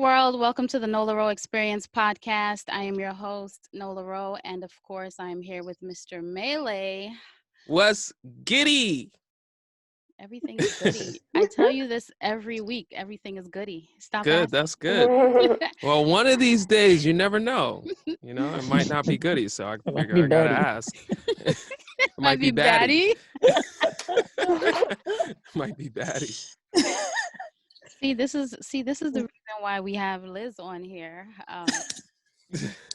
world. Welcome to the Nola Experience podcast. I am your host, Nola, and of course, I am here with Mr. Melee. What's giddy? Everything is goody. I tell you this every week. Everything is goody. Stop Good, asking. that's good. Well, one of these days, you never know. You know, it might not be goody, so I figure I gotta ask. It might be baddie. Might be baddie. This is the reason why we have Liz on here,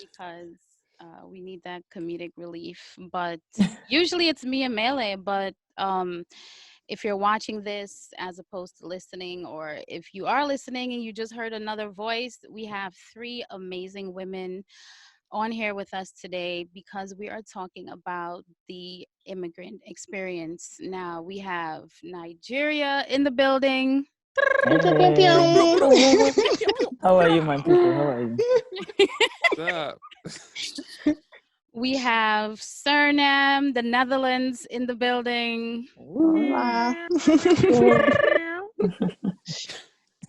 because we need that comedic relief. But usually it's me and Melee. But if you're watching this as opposed to listening, or if you are listening and you just heard another voice, we have three amazing women on here with us today because we are talking about the immigrant experience. Now we have Nigeria in the building. Hey. How are you, my people? How are you? What's up? We have Suriname, the Netherlands in the building.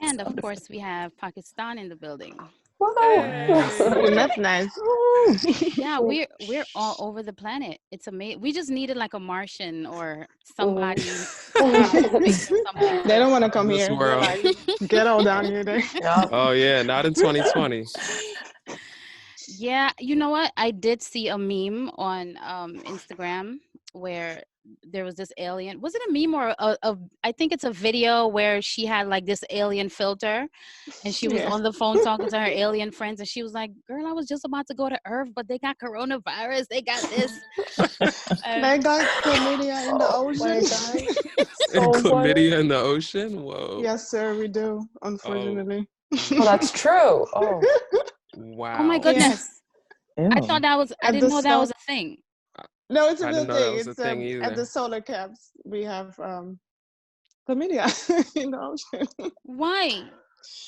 And of course, we have Pakistan in the building. That's nice. Yeah, we're all over the planet. It's amazing. We just needed like a Martian or somebody. They don't want to come This here. world. Like, get all down here. Oh yeah, not in 2020. Yeah, you know what? I did see a meme on Instagram where there was this alien. Was it a meme or I think it's a video where she had like this alien filter and she was on the phone talking to her alien friends and she was like, girl, I was just about to go to Earth, but they got coronavirus. They got this. They got chlamydia in the ocean. Chlamydia in the ocean? Whoa. Yes, sir, we do, unfortunately. Oh, that's true. Oh. Wow. Oh my goodness. Yeah. I thought that was, I didn't know that was a thing. No, it's a I real didn't know that thing. was a It's thing either. at the solar caps. We have chlamydia in the ocean. Why?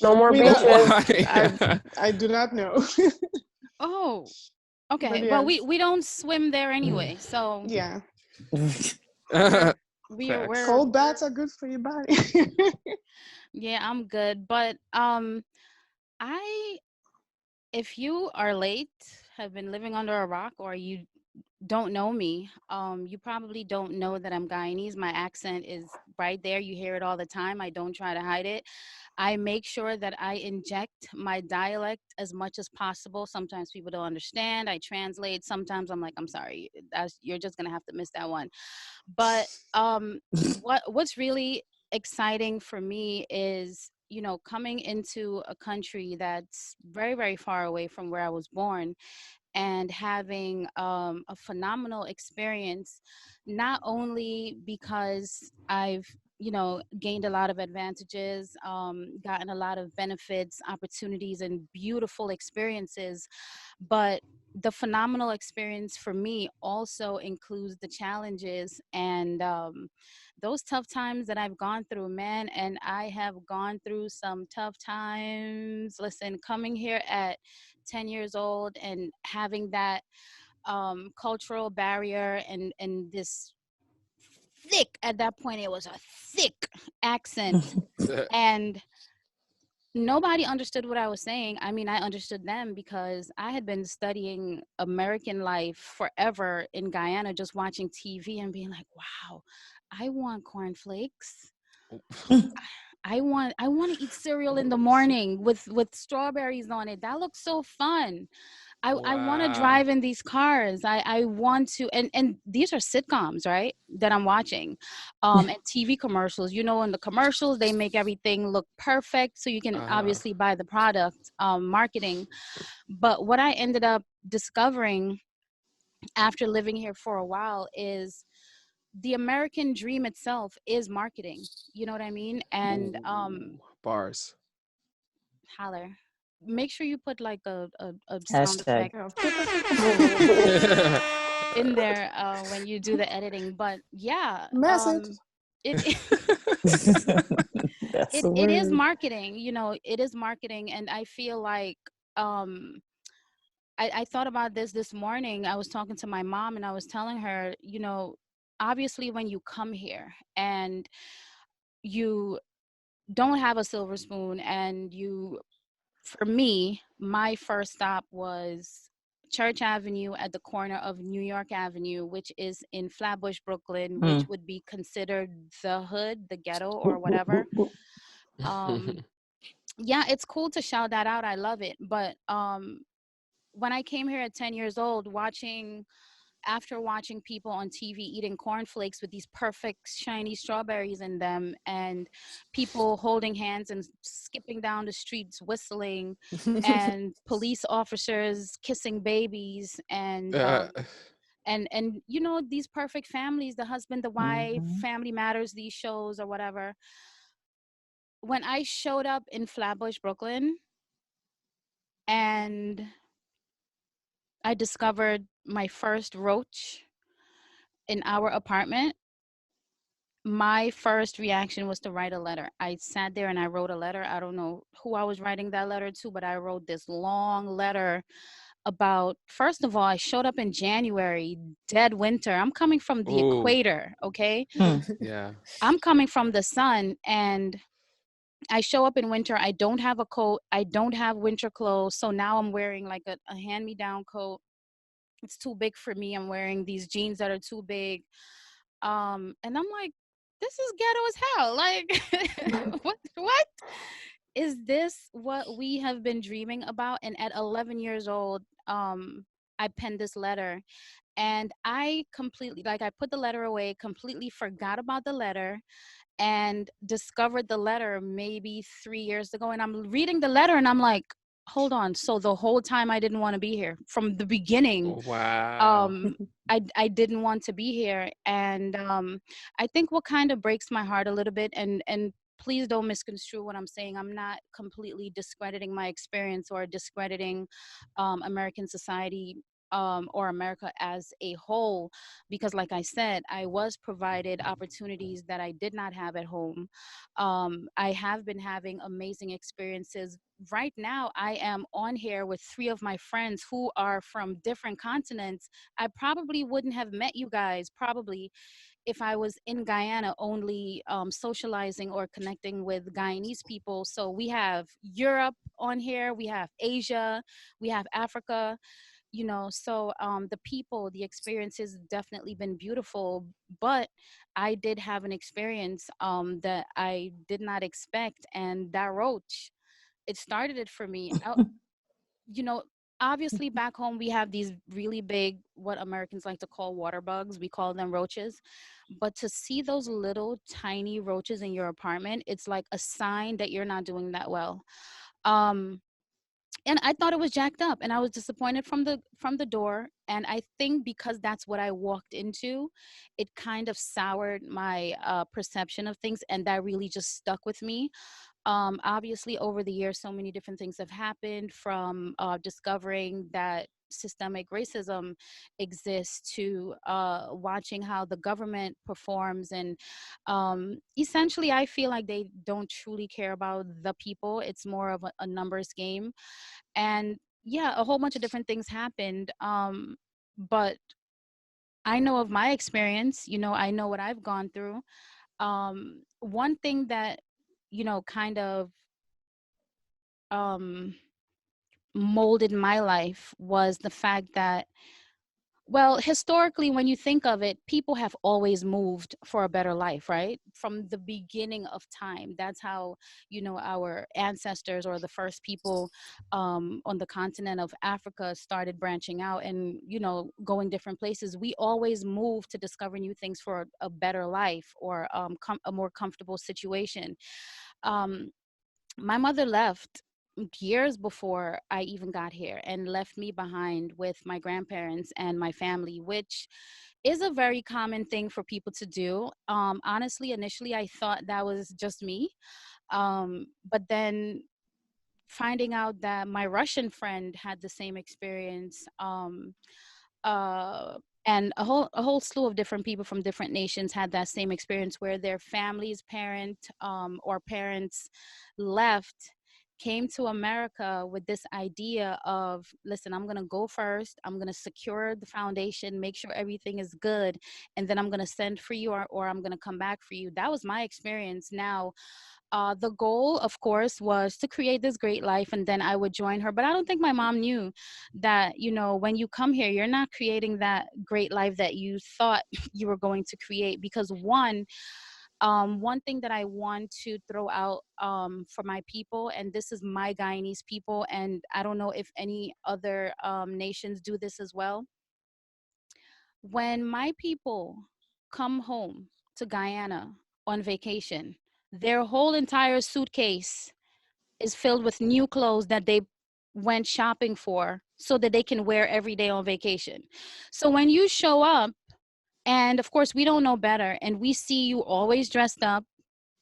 No more We beaches. don't- I do not know. Oh, okay. But Well, yes. we don't swim there anyway, so Yeah, we're cold baths are good for your body. yeah, I'm good. But if you are late, have been living under a rock, or you don't know me, you probably don't know that I'm Guyanese. My accent is right there. You hear it all the time. I don't try to hide it. I make sure that I inject my dialect as much as possible. Sometimes people don't understand. I translate. Sometimes I'm like, I'm sorry, you're just gonna have to miss that one. But what's really exciting for me is, you know, coming into a country that's very, very far away from where I was born and having a phenomenal experience, not only because I've, you know, gained a lot of advantages, gotten a lot of benefits, opportunities, and beautiful experiences, but the phenomenal experience for me also includes the challenges and those tough times that I've gone through, man. And I have gone through some tough times. Listen, coming here at 10 years old and having that cultural barrier and this thick, at that point it was a thick accent, and nobody understood what I was saying. I mean, I understood them because I had been studying American life forever in Guyana, just watching TV and being like, wow, I want cornflakes. I want to eat cereal in the morning with strawberries on it. That looks so fun. I want to drive in these cars. I want to, and these are sitcoms, right? That I'm watching, and TV commercials. You know, in the commercials, they make everything look perfect, so you can obviously buy the product, marketing. But what I ended up discovering after living here for a while is the American dream itself is marketing. You know what I mean? And bars. holler. Make sure you put like a sound Hashtag. effect in there when you do the editing. But yeah, Message. it That's it is marketing. You know, it is marketing, and I feel like I thought about this morning. I was talking to my mom and I was telling her, you know, obviously when you come here and you don't have a silver spoon and you for me, my first stop was Church Avenue at the corner of New York Avenue, which is in Flatbush, Brooklyn, which Mm. would be considered the hood, the ghetto, or Boop, boop, whatever. boop, boop. Um, yeah, it's cool to shout that out. I love it. But when I came here at 10 years old, after watching people on TV eating cornflakes with these perfect shiny strawberries in them, and people holding hands and skipping down the streets whistling, and police officers kissing babies, uh, and you know, these perfect families, the husband, the wife, Mhm. Family Matters, these shows or whatever. When I showed up in Flatbush, Brooklyn, and I discovered my first roach in our apartment, my first reaction was to write a letter. I sat there and I wrote a letter. I don't know who I was writing that letter to, but I wrote this long letter about, first of all, I showed up in January, dead winter. I'm coming from the ooh, equator, okay? Mm. yeah. I'm coming from the sun, and I show up in winter. I don't have a coat. I don't have winter clothes. So now I'm wearing like a hand me down coat. It's too big for me. I'm wearing these jeans that are too big. And I'm like, this is ghetto as hell. Like, what is this? What we have been dreaming about? And at 11 years old, I penned this letter, and I completely, like, I put the letter away, completely forgot about the letter, and discovered the letter maybe 3 years ago. And I'm reading the letter and I'm like, hold on. So the whole time I didn't want to be here from the beginning. Wow. um I didn't want to be here. And I think what kind of breaks my heart a little bit, and please don't misconstrue what I'm saying, I'm not completely discrediting my experience or discrediting American society, or America as a whole, because like I said, I was provided opportunities that I did not have at home. I have been having amazing experiences. Right now I am on here with three of my friends who are from different continents. I probably wouldn't have met you guys, probably, if I was in Guyana only socializing or connecting with Guyanese people. So we have Europe on here, we have Asia, we have Africa, you know. So the people, the experience has definitely been beautiful. But I did have an experience that I did not expect, and that roach, it started it for me. You know, obviously back home we have these really big, what Americans like to call water bugs. We call them roaches. But to see those little tiny roaches in your apartment, it's like a sign that you're not doing that well. Um, and I thought it was jacked up, and I was disappointed from the door. And I think because that's what I walked into, it kind of soured my perception of things, and that really just stuck with me. Obviously, over the years, so many different things have happened, from discovering that systemic racism exists to watching how the government performs. And essentially, I feel like they don't truly care about the people. It's more of a numbers game. And yeah, a whole bunch of different things happened. But I know of my experience, you know, I know what I've gone through. One thing that, you know, kind of um, molded my life was the fact that, well, historically, when you think of it, people have always moved for a better life, right? From the beginning of time. That's how, you know, our ancestors or the first people on the continent of Africa started branching out and, you know, going different places. We always move to discover new things for a better life, or a more comfortable situation. Um, my mother left years before I even got here, and left me behind with my grandparents and my family, which is a very common thing for people to do. Honestly, initially, I thought that was just me. But then finding out that my Russian friend had the same experience, uh, and a whole slew of different people from different nations had that same experience, where their family's parent or parents left, came to America with this idea of, listen, I'm going to go first. I'm going to secure the foundation, make sure everything is good, and then I'm going to send for you, or I'm going to come back for you. That was my experience. Now, the goal, of course, was to create this great life, and then I would join her. But I don't think my mom knew that, when you come here, you're not creating that great life that you thought you were going to create. Because one thing that I want to throw out for my people, and this is my Guyanese people, and I don't know if any other nations do this as well. When my people come home to Guyana on vacation, their whole entire suitcase is filled with new clothes that they went shopping for so that they can wear every day on vacation. So when you show up, and of course, we don't know better, and we see you always dressed up,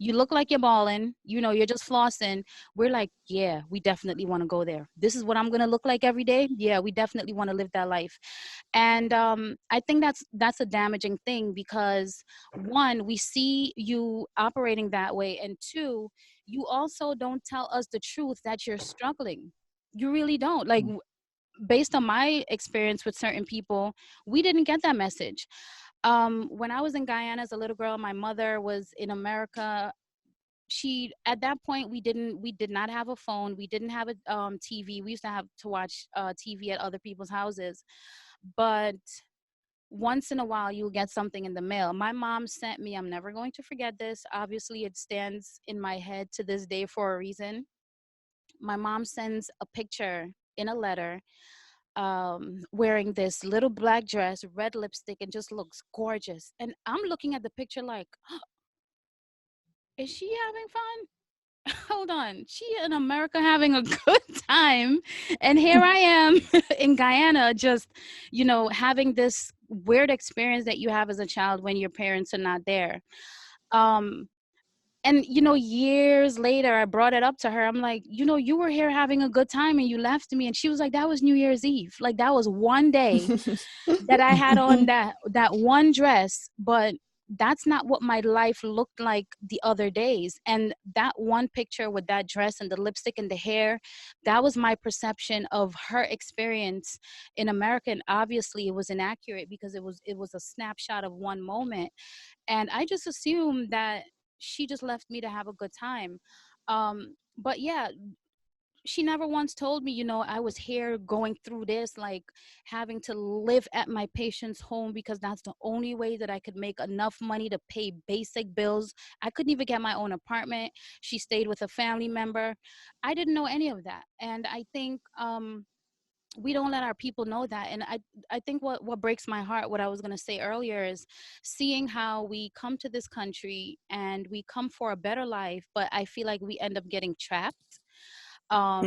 you look like you're balling, you're just flossing. We're like, yeah, we definitely want to go there. This is what I'm going to look like every day. Yeah, we definitely want to live that life. And I think that's a damaging thing, because one, we see you operating that way, and two, you also don't tell us the truth that you're struggling. You really don't. Like, based on my experience with certain people, we didn't get that message. When I was in Guyana as a little girl, my mother was in America. She, at that point, we did not have a phone, we didn't have a TV. We used to have to watch TV at other people's houses, but once in a while you'll get something in the mail. My mom sent me, I'm never going to forget this, obviously it stands in my head to this day for a reason. My mom sends a picture in a letter, wearing this little black dress, red lipstick, and just looks gorgeous. And I'm looking at the picture like, is she having fun? Hold on, she in America having a good time, and here I am in Guyana, just having this weird experience that you have as a child when your parents are not there. um and years later I brought it up to her. I'm like, you were here having a good time and you left me. And she was like, that was New Year's Eve. Like, that was one day that I had on that one dress, but that's not what my life looked like the other days. And that one picture with that dress and the lipstick and the hair, that was my perception of her experience in America. And obviously it was inaccurate, because it was a snapshot of one moment. And I just assumed that she just left me to have a good time. But yeah, she never once told me, I was here going through this, like having to live at my patient's home because that's the only way that I could make enough money to pay basic bills. I couldn't even get my own apartment. She stayed with a family member. I didn't know any of that. And I think we don't let our people know that. And I think what breaks my heart, what I was going to say earlier, is seeing how we come to this country and we come for a better life, but I feel like we end up getting trapped.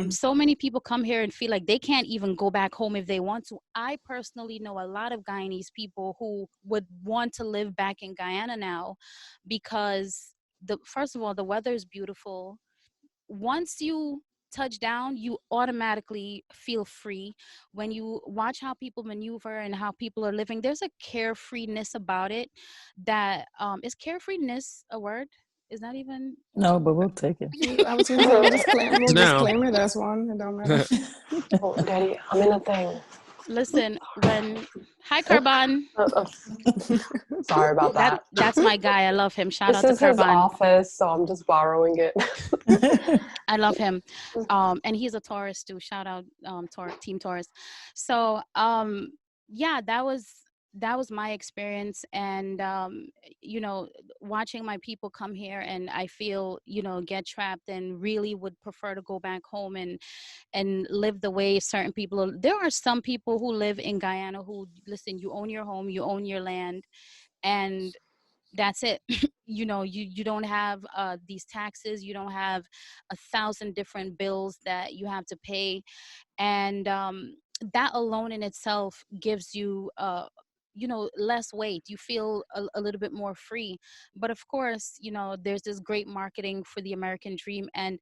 So many people come here and feel like they can't even go back home if they want to. I personally know a lot of Guyanese people who would want to live back in Guyana now, because first of all, the weather is beautiful. Once you touch down, you automatically feel free. When you watch how people maneuver and how people are living, there's a carefreeness about it. That is carefreeness a word? Is that even? No, but we'll take it. I was gonna say we'll just Now. claim it as one. It don't matter. Oh, Daddy, I'm in a thing. Listen, hi Carbon. Sorry about that. That's my guy. I love him. Shout This out to is his Carbon. office, so I'm just borrowing it. I love him. And he's a Taurus too. Shout out Team Taurus. So yeah, that was my experience. And watching my people come here, and I feel, get trapped and really would prefer to go back home and live the way certain people. There are some people who live in Guyana who, listen, you own your home, you own your land, and that's it. You don't have these taxes, you don't have 1,000 different bills that you have to pay. And that alone in itself gives you less weight. You feel a little bit more free. But of course, there's this great marketing for the American dream. And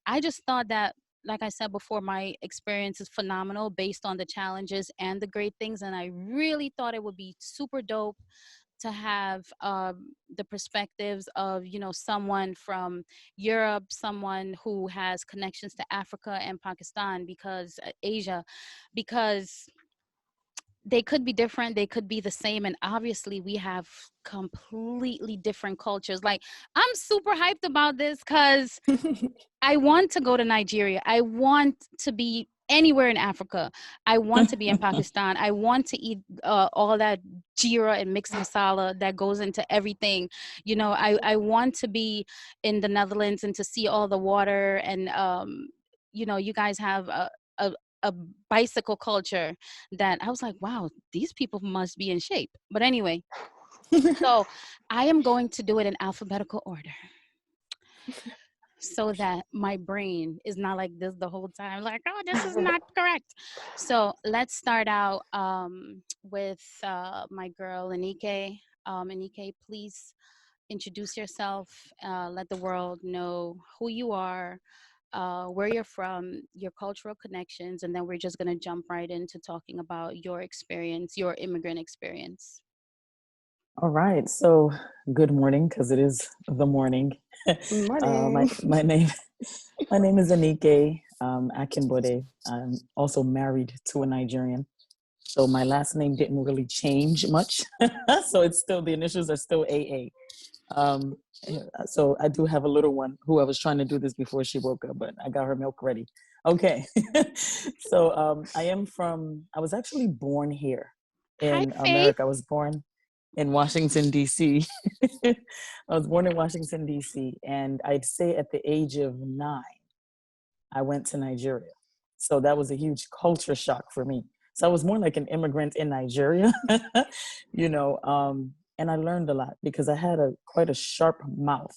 I just thought that, like I said before, my experience is phenomenal based on the challenges and the great things. And I really thought it would be super dope to have the perspectives of, someone from Europe, someone who has connections to Africa and Pakistan, because Asia, because they could be different, they could be the same, and obviously we have completely different cultures. Like, I'm super hyped about this because I want to go to Nigeria. I want to be anywhere in Africa. I want to be in Pakistan. I want to eat all that jira and mixed masala that goes into everything. I want to be in the Netherlands and to see all the water. And, you guys have a bicycle culture that I was like, wow, these people must be in shape. But anyway, so I am going to do it in alphabetical order, so that my brain is not like this the whole time, like, oh, this is not correct. So let's start out with my girl, Anike. Anike, please introduce yourself, let the world know who you are, where you're from, your cultural connections, and then we're just going to jump right into talking about your experience, your immigrant experience. All right. So good morning, because it is the morning. Morning. My name is Anike Akinbode. I'm also married to a Nigerian. So my last name didn't really change much. So it's still, the initials are still AA. So I do have a little one who I was trying to do this before she woke up, but I got her milk ready. Okay. So I was actually born here Hi, in Faith. America. I was born in Washington, D.C. I was born in Washington, D.C. And I'd say at the age of 9, I went to Nigeria. So that was a huge culture shock for me. So I was more like an immigrant in Nigeria, and I learned a lot because I had quite a sharp mouth.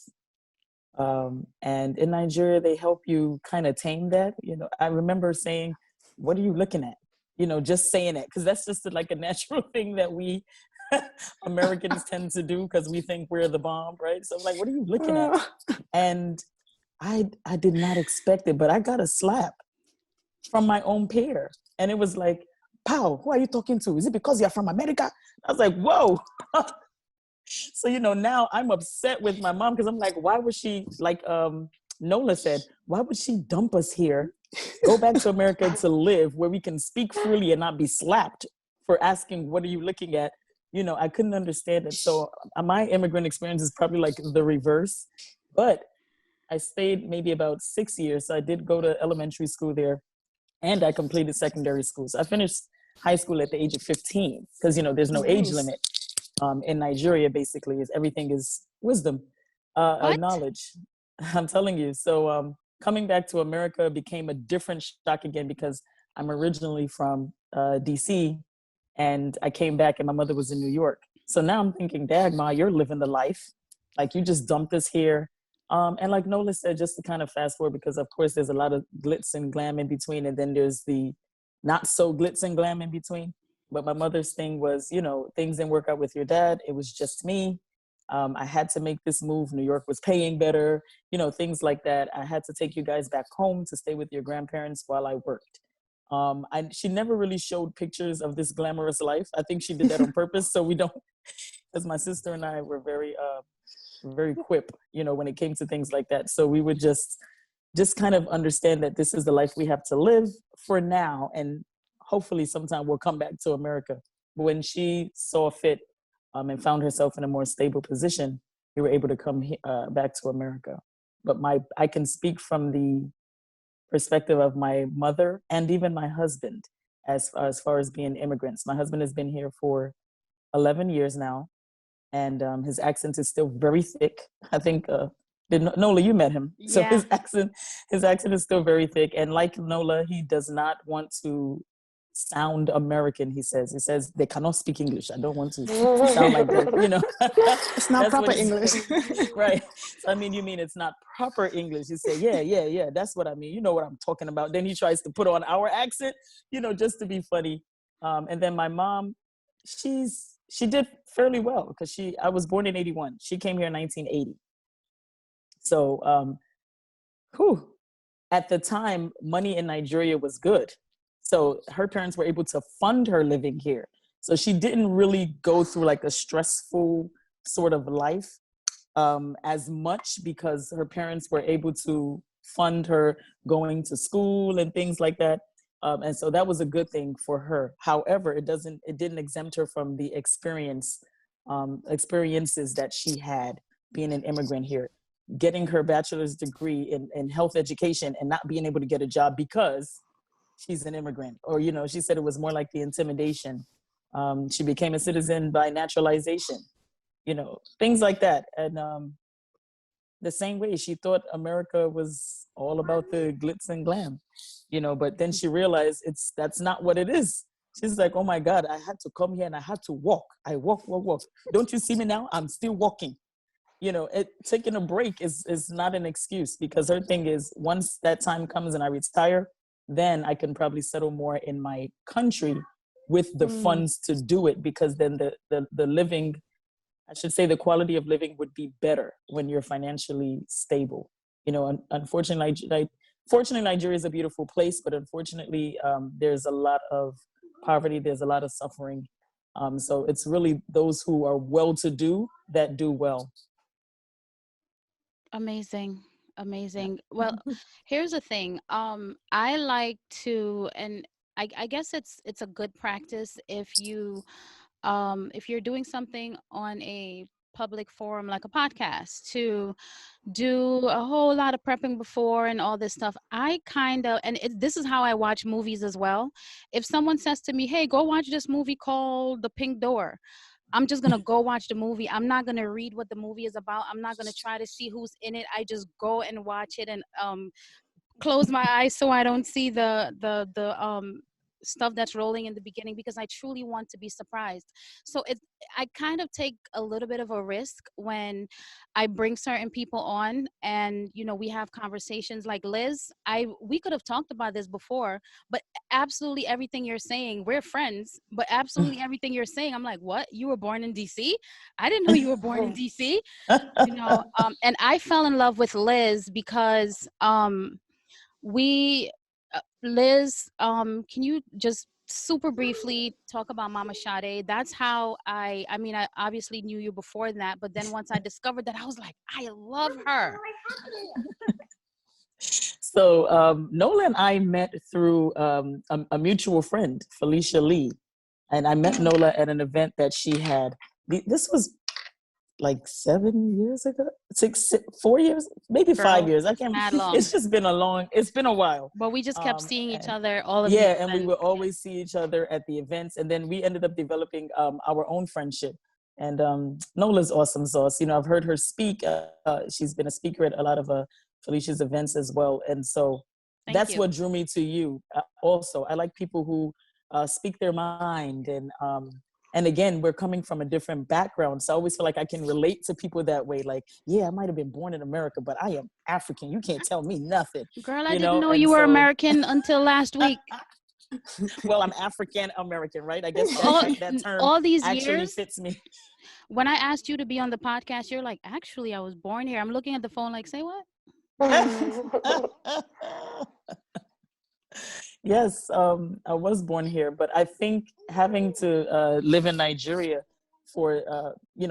And in Nigeria, they help you kind of tame that. I remember saying, "What are you looking at?" Just saying it, because that's just like a natural thing that we Americans tend to do because we think we're the bomb, right? So I'm like, "What are you looking at?" And I did not expect it, but I got a slap from my own peer. And it was like, "Pow, who are you talking to? Is it because you're from America?" I was like, whoa. So, now I'm upset with my mom because I'm like, why would she, like Nola said, why would she dump us here, go back to America to live where we can speak freely and not be slapped for asking, what are you looking at? I couldn't understand it. So my immigrant experience is probably like the reverse. But I stayed maybe about 6 years. So I did go to elementary school there, and I completed secondary school. So I finished high school at the age of 15 because, there's no age limit. In Nigeria, basically, everything is wisdom, What? knowledge. I'm telling you. So coming back to America became a different shock again because I'm originally from DC, and I came back and my mother was in New York. So now I'm thinking, Dagma, you're living the life. Like, you just dumped us here. And like Nola said, just to kind of fast forward, because of course there's a lot of glitz and glam in between, and then there's the not so glitz and glam in between. But my mother's thing was, things didn't work out with your dad. It was just me. I had to make this move. New York was paying better, things like that. I had to take you guys back home to stay with your grandparents while I worked. She never really showed pictures of this glamorous life. I think she did that on purpose, so we don't, because my sister and I were very quip, when it came to things like that. So we would just kind of understand that this is the life we have to live for now, and hopefully sometime we'll come back to America. But when she saw fit and found herself in a more stable position, we were able to come back to America. But I can speak from the perspective of my mother and even my husband as far as being immigrants. My husband has been here for 11 years now, and his accent is still very thick. I think Nola, you met him, so Yeah. his accent is still very thick. And like Nola, he does not want to sound American. He says they cannot speak English. I don't want to sound like that. It's not That's what proper he English. says. Right. So I mean, you mean it's not proper English? He said, yeah. That's what I mean. You know what I'm talking about. Then he tries to put on our accent, just to be funny. And then my mom, she did fairly well because I was born in 81. She came here in 1980. So, at the time, money in Nigeria was good. So her parents were able to fund her living here. So she didn't really go through like a stressful sort of life as much because her parents were able to fund her going to school and things like that. And so that was a good thing for her. However, it didn't exempt her from the experiences that she had being an immigrant here, getting her bachelor's degree in health education and not being able to get a job because she's an immigrant. Or, she said it was more like the intimidation. She became a citizen by naturalization, things like that. And the same way she thought America was all about the glitz and glam, but then she realized that's not what it is. She's like, oh my God, I had to come here and I had to walk. I walk. Don't you see me now? I'm still walking. Taking a break is not an excuse, because her thing is, once that time comes and I retire, then I can probably settle more in my country with the funds to do it, because then the living, I should say, the quality of living would be better when you're financially stable. Unfortunately, fortunately, Nigeria is a beautiful place, but unfortunately, there's a lot of poverty, there's a lot of suffering. So it's really those who are well-to-do that do well. Amazing. Well, here's the thing. I like to, and I guess it's a good practice if you're doing something on a public forum like a podcast, to do a whole lot of prepping before and all this stuff. I kind of, and this is how I watch movies as well. If someone says to me, hey, go watch this movie called The Pink Door, I'm just going to go watch the movie. I'm not going to read what the movie is about. I'm not going to try to see who's in it. I just go and watch it and close my eyes so I don't see the stuff that's rolling in the beginning, because I truly want to be surprised. So I kind of take a little bit of a risk when I bring certain people on, and we have conversations like Liz. We could have talked about this before, but absolutely everything you're saying, we're friends, but absolutely everything you're saying, I'm like, what? You were born in DC? I didn't know you were born in DC. And I fell in love with Liz because Liz, can you just super briefly talk about Mama Sade? That's how I obviously knew you before that, but then once I discovered that, I was like, I love her. So Nola and I met through a mutual friend, Felicia Lee. And I met Nola at an event that she had. This was like 7 years ago, 4 years, maybe Girl, 5 years. I can't. It's just been it's been a while. But we just kept seeing each other all of yeah, and we would always see each other at the events, and then we ended up developing our own friendship. And Nola's awesome sauce. I've heard her speak. She's been a speaker at a lot of Felicia's events as well, and so that's what drew me to you. Also, I like people who speak their mind, and again, we're coming from a different background. So I always feel like I can relate to people that way. Like, yeah, I might have been born in America, but I am African. You can't tell me nothing. Girl, I didn't know you were American until last week. Well, I'm African American, right? I guess that term all these actually years fits me. When I asked you to be on the podcast, you're like, actually, I was born here. I'm looking at the phone like, say what? Yes, I was born here, but I think having to live in Nigeria for,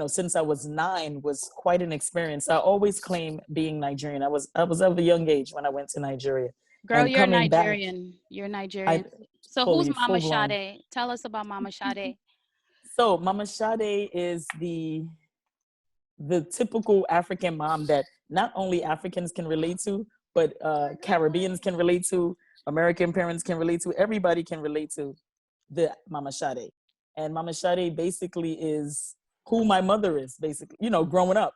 since I was 9 was quite an experience. I always claim being Nigerian. I was of a young age when I went to Nigeria. Girl, you're Nigerian. You're Nigerian. So fully, who's Mama Sade? Tell us about Mama Sade. So Mama Sade is the typical African mom that not only Africans can relate to, but Caribbeans can relate to, American parents can relate to, everybody can relate to the Mama Sade. And Mama Sade basically is who my mother is, basically, growing up.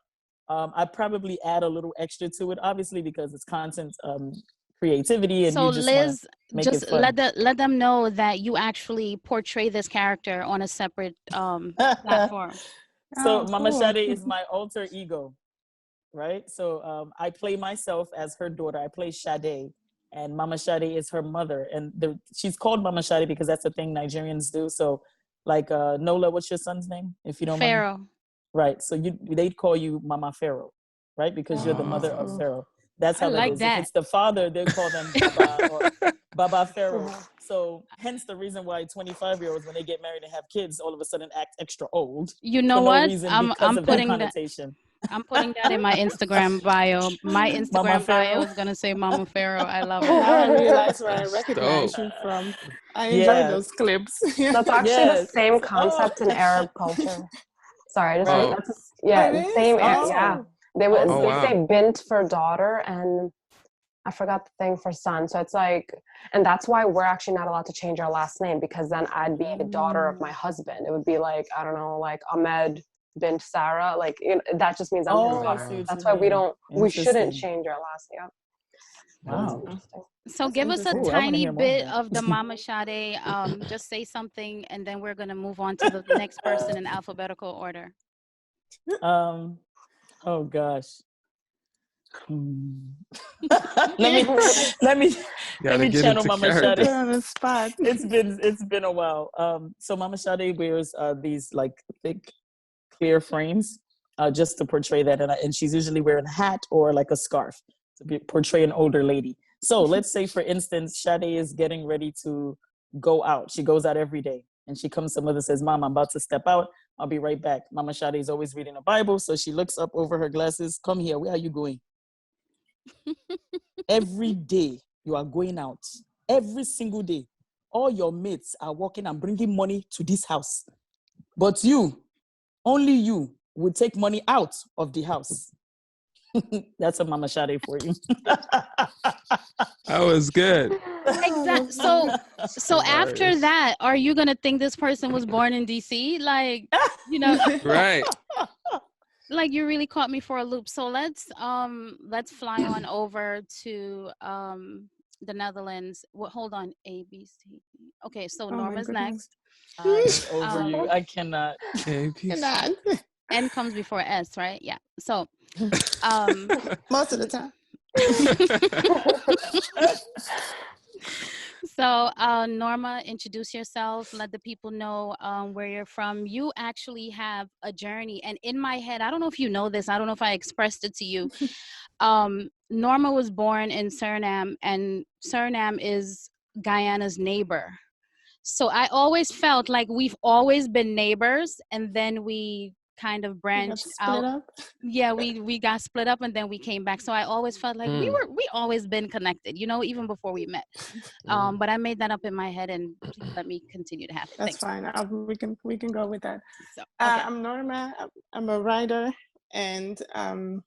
I probably add a little extra to it, obviously, because it's content creativity, and so you just Liz, make just it fun. let them know that you actually portray this character on a separate platform. So Mama Sade is my alter ego, right? So I play myself as her daughter. I play Sade, and Mama Sade is her mother. And she's called Mama Sade because that's the thing Nigerians do. So like Nola, what's your son's name, if you don't Pharaoh. mind? Right. So they'd call you Mama Pharaoh, right? Because you're the mother of Pharaoh. That's I how that like is. If that. it's the father, they call them Baba or Baba Pharaoh. So hence the reason why 25-year-olds, when they get married and have kids, all of a sudden act extra old You for know no what? reason I'm because I'm of that putting that. connotation. I'm putting that in my Instagram bio. My Mama Instagram bio Pharaoh. is gonna say Mama Pharaoh. I love it. Now I realize where I That's recognize dope. you from. I enjoy Yeah. those clips. That's actually the Yes. same Oh. concept in Arab culture. Sorry, I just Right. Oh, that's It the is? same. Yeah, Oh. they would oh Awesome. they wow. say bint for daughter, and I forgot the thing for son. So it's like, and that's why we're actually not allowed to change our last name, because then I'd be the daughter of my husband. It would be like, I don't know, like Ahmed bint Sarah. Like that just means I'm his Oh, I daughter. see what That's you why mean. we shouldn't Interesting. change our last name. Yeah, that's Wow. interesting. So That's give us a Oh, interesting. I want to tiny hear more of bit that. of the Mama Sade. Just say something, and then we're gonna move on to the next person in alphabetical order. um. Oh gosh. Hmm. let me let me let Gotta me get channel into Mama Put Sade. character. her on the spot. It's been a while. So Mama Sade wears these like thick, clear frames, just to portray that, and she's usually wearing a hat or like a scarf to portray an older lady. So let's say, for instance, Sade is getting ready to go out. She goes out every day, and she comes to mother, says, "Mom, I'm about to step out. I'll be right back." Mama Sade is always reading a Bible, so she looks up over her glasses. "Come here. Where are you going?" Every day you are going out. Every single day. All your mates are working and bringing money to this house. But you, only you, will take money out of the house. That's a Mama Sade for you. That was good. Exact. So after Hilarious. that, are you gonna think this person was born in DC? Like, you know, Right. like you really caught me for a loop. So let's fly on over to the Netherlands. Well, hold on, A B C. Okay, so Oh my Norma's goodness. next. I'm over Um, you. I cannot. ABC. N comes before S, right? Yeah. So um Most of the time. So, Norma, introduce yourself. Let the people know where you're from. You actually have a journey, and in my head, I don't know if you know this. I don't know if I expressed it to you. Norma was born in Suriname, and Suriname is Guyana's neighbor. So I always felt like we've always been neighbors, and then we kind of We got branched split out. up. Yeah, we got split up, and then we came back. So I always felt like Mm, we always been connected, even before we met. mm. But I made that up in my head, and please let me continue to have it. That's Thanks. fine. We can go with that. So okay. I'm Norma. I'm a writer, and I'm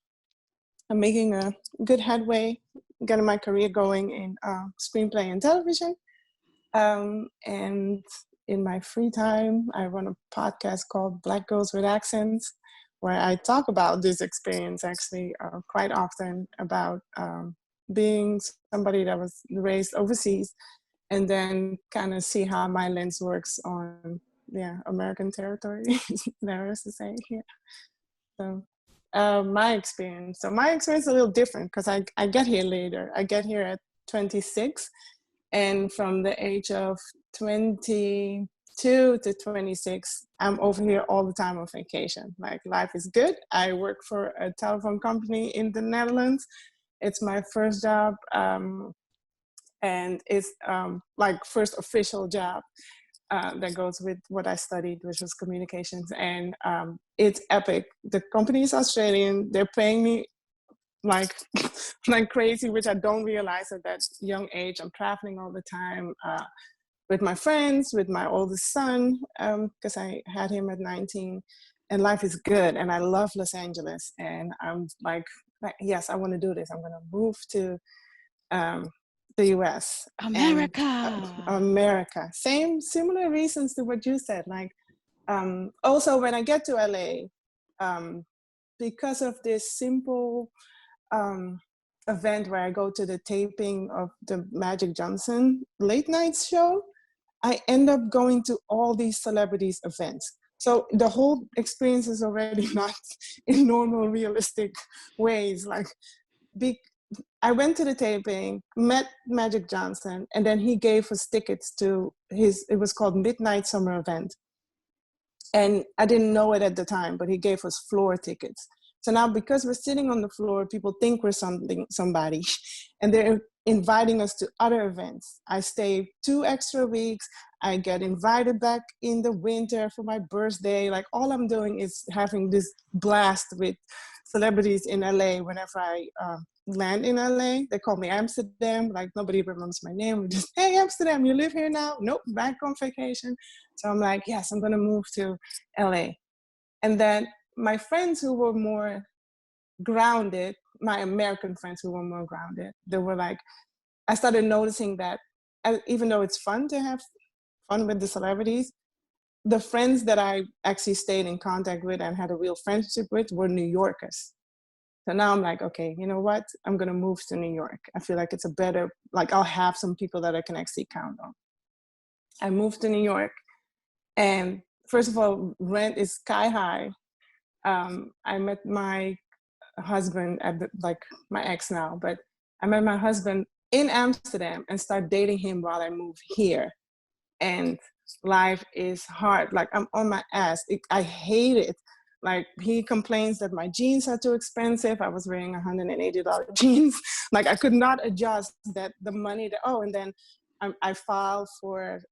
making a good headway, getting my career going in screenplay and television. And in my free time, I run a podcast called Black Girls with Accents, where I talk about this experience actually quite often, about being somebody that was raised overseas, and then kind of see how my lens works on American territory. There is to say here. So my experience is a little different because I get here later. I get here at 26, and from the age of 22 to 26, I'm over here all the time on vacation. Like, life is good. I work for a telephone company in the Netherlands. It's my first job, and it's like first official job that goes with what I studied, which was communications. And it's epic. The company is Australian. They're paying me like like crazy, which I don't realize at that young age. I'm traveling all the time with my friends, with my oldest son, because I had him at 19, and life is good. And I love Los Angeles, and I'm like yes, I want to do this. I'm going to move to the US. America. And America. Similar reasons to what you said. Like, also when I get to LA, because of this simple event where I go to the taping of the Magic Johnson late night show, I end up going to all these celebrities events. So the whole experience is already not in normal, realistic ways. Like, I went to the taping, met Magic Johnson, and then he gave us tickets to it was called Midnight Summer Event. And I didn't know it at the time, but he gave us floor tickets. So now because we're sitting on the floor, people think we're somebody, and they're inviting us to other events. I stay 2 extra weeks. I get invited back in the winter for my birthday. Like all I'm doing is having this blast with celebrities in LA. Whenever I land in LA, they call me Amsterdam. Like nobody remembers my name. We're just, hey, Amsterdam, you live here now? Nope, back on vacation. So I'm like, yes, I'm gonna move to LA. And then my friends who were more grounded, my American friends who were more grounded, they were like, I started noticing that even though it's fun to have fun with the celebrities, the friends that I actually stayed in contact with and had a real friendship with were New Yorkers. So now I'm like, okay, you know what? I'm gonna move to New York. I feel like it's a better, like I'll have some people that I can actually count on. I moved to New York, and first of all, rent is sky high. I met my husband at like my ex now, but I met my husband in Amsterdam and started dating him while I moved here. And life is hard. Like I'm on my ass. I hate it. Like he complains that my jeans are too expensive. I was wearing $180 jeans. Like I could not adjust that the money that, and then I filed for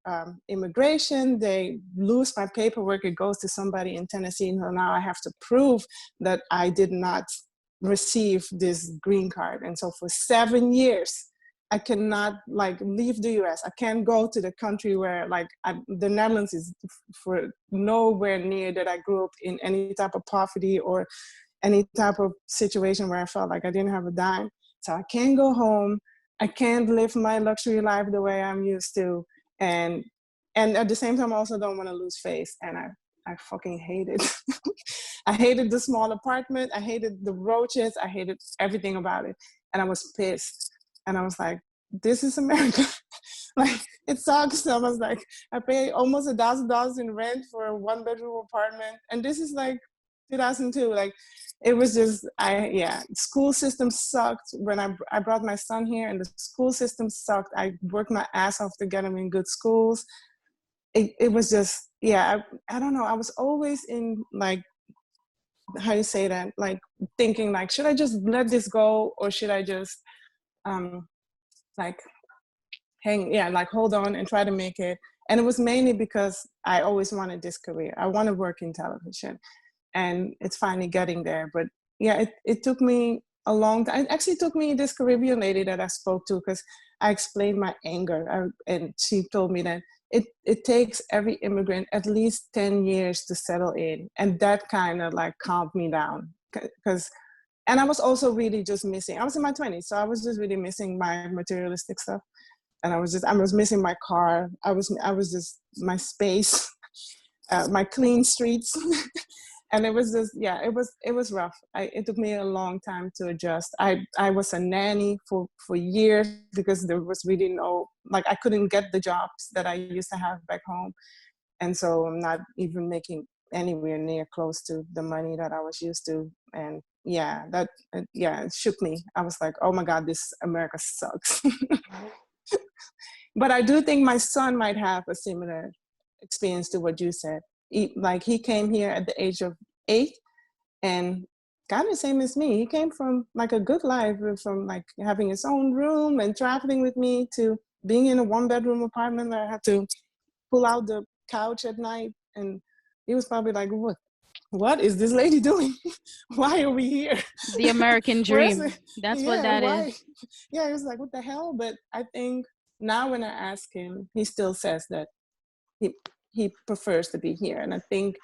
immigration. They lose my paperwork. It goes to somebody in Tennessee. And so now I have to prove that I did not receive this green card. And so for 7 years, I cannot like leave the US. I can't go to the country where like the Netherlands is for nowhere near that I grew up in any type of poverty or any type of situation where I felt like I didn't have a dime. So I can't go home. I can't live my luxury life the way I'm used to. And at the same time, I also don't want to lose face. And I fucking hate it. I hated the small apartment. I hated the roaches. I hated everything about it. And I was pissed. And I was like, this is America. Like, it sucks. So I was like, I pay almost $1,000 in rent for a 1-bedroom apartment. And this is like 2002. Like, it was just, school system sucked. When I brought my son here and the school system sucked. I worked my ass off to get him in good schools. It was just, I don't know. I was always in like, how you say that? Like thinking like, should I just let this go or should I just like hold on and try to make it? And it was mainly because I always wanted this career. I want to work in television, and it's finally getting there. But it took me a long time. It actually took me this Caribbean lady that I spoke to, because I explained my anger, and she told me that it takes every immigrant at least 10 years to settle in, and that kind of like calmed me down. And I was also really just missing. I was in my 20s, so I was just really missing my materialistic stuff, and I was missing my car. I was just my space, my clean streets. And it was just, it was rough. It took me a long time to adjust. I was a nanny for years because there was really I couldn't get the jobs that I used to have back home. And so I'm not even making anywhere near close to the money that I was used to. And it shook me. I was like, oh my God, this America sucks. But I do think my son might have a similar experience to what you said. He came here at the age of 8 and kind of the same as me. He came from like a good life, from like having his own room and traveling with me to being in a 1-bedroom apartment where I had to pull out the couch at night. And he was probably like, what is this lady doing? Why are we here? The American dream. That's what that is. Yeah, he was like, what the hell? But I think now when I ask him, he still says that he prefers to be here. And I think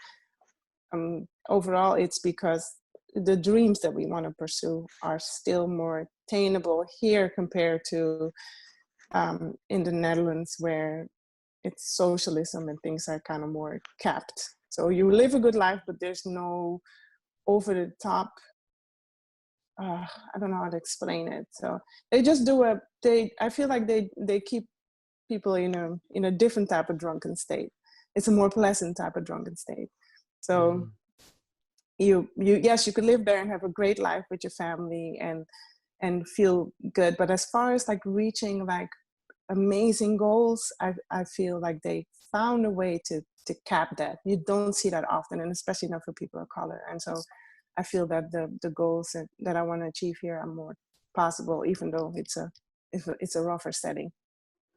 overall it's because the dreams that we want to pursue are still more attainable here compared to in the Netherlands, where it's socialism and things are kind of more capped. So you live a good life, but there's no over the top, I don't know how to explain it. So they just I feel like they keep people in a different type of drunken state. It's a more pleasant type of drunken state. So you could live there and have a great life with your family and feel good. But as far as like reaching like amazing goals, I feel like they found a way to cap that. You don't see that often, and especially not for people of color. And so I feel that the goals that I want to achieve here are more possible, even though it's a rougher setting.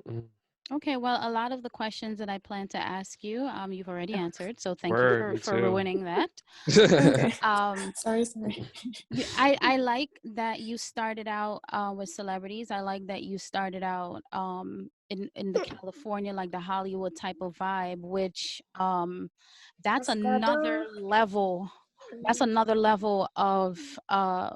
Mm. Okay, well, a lot of the questions that I plan to ask you, you've already answered. So thank you Word, me for too. ruining that. Okay. Um, Sorry. I like that you started out with celebrities. I like that you started out in the California, like the Hollywood type of vibe, which that's another level. That's another level of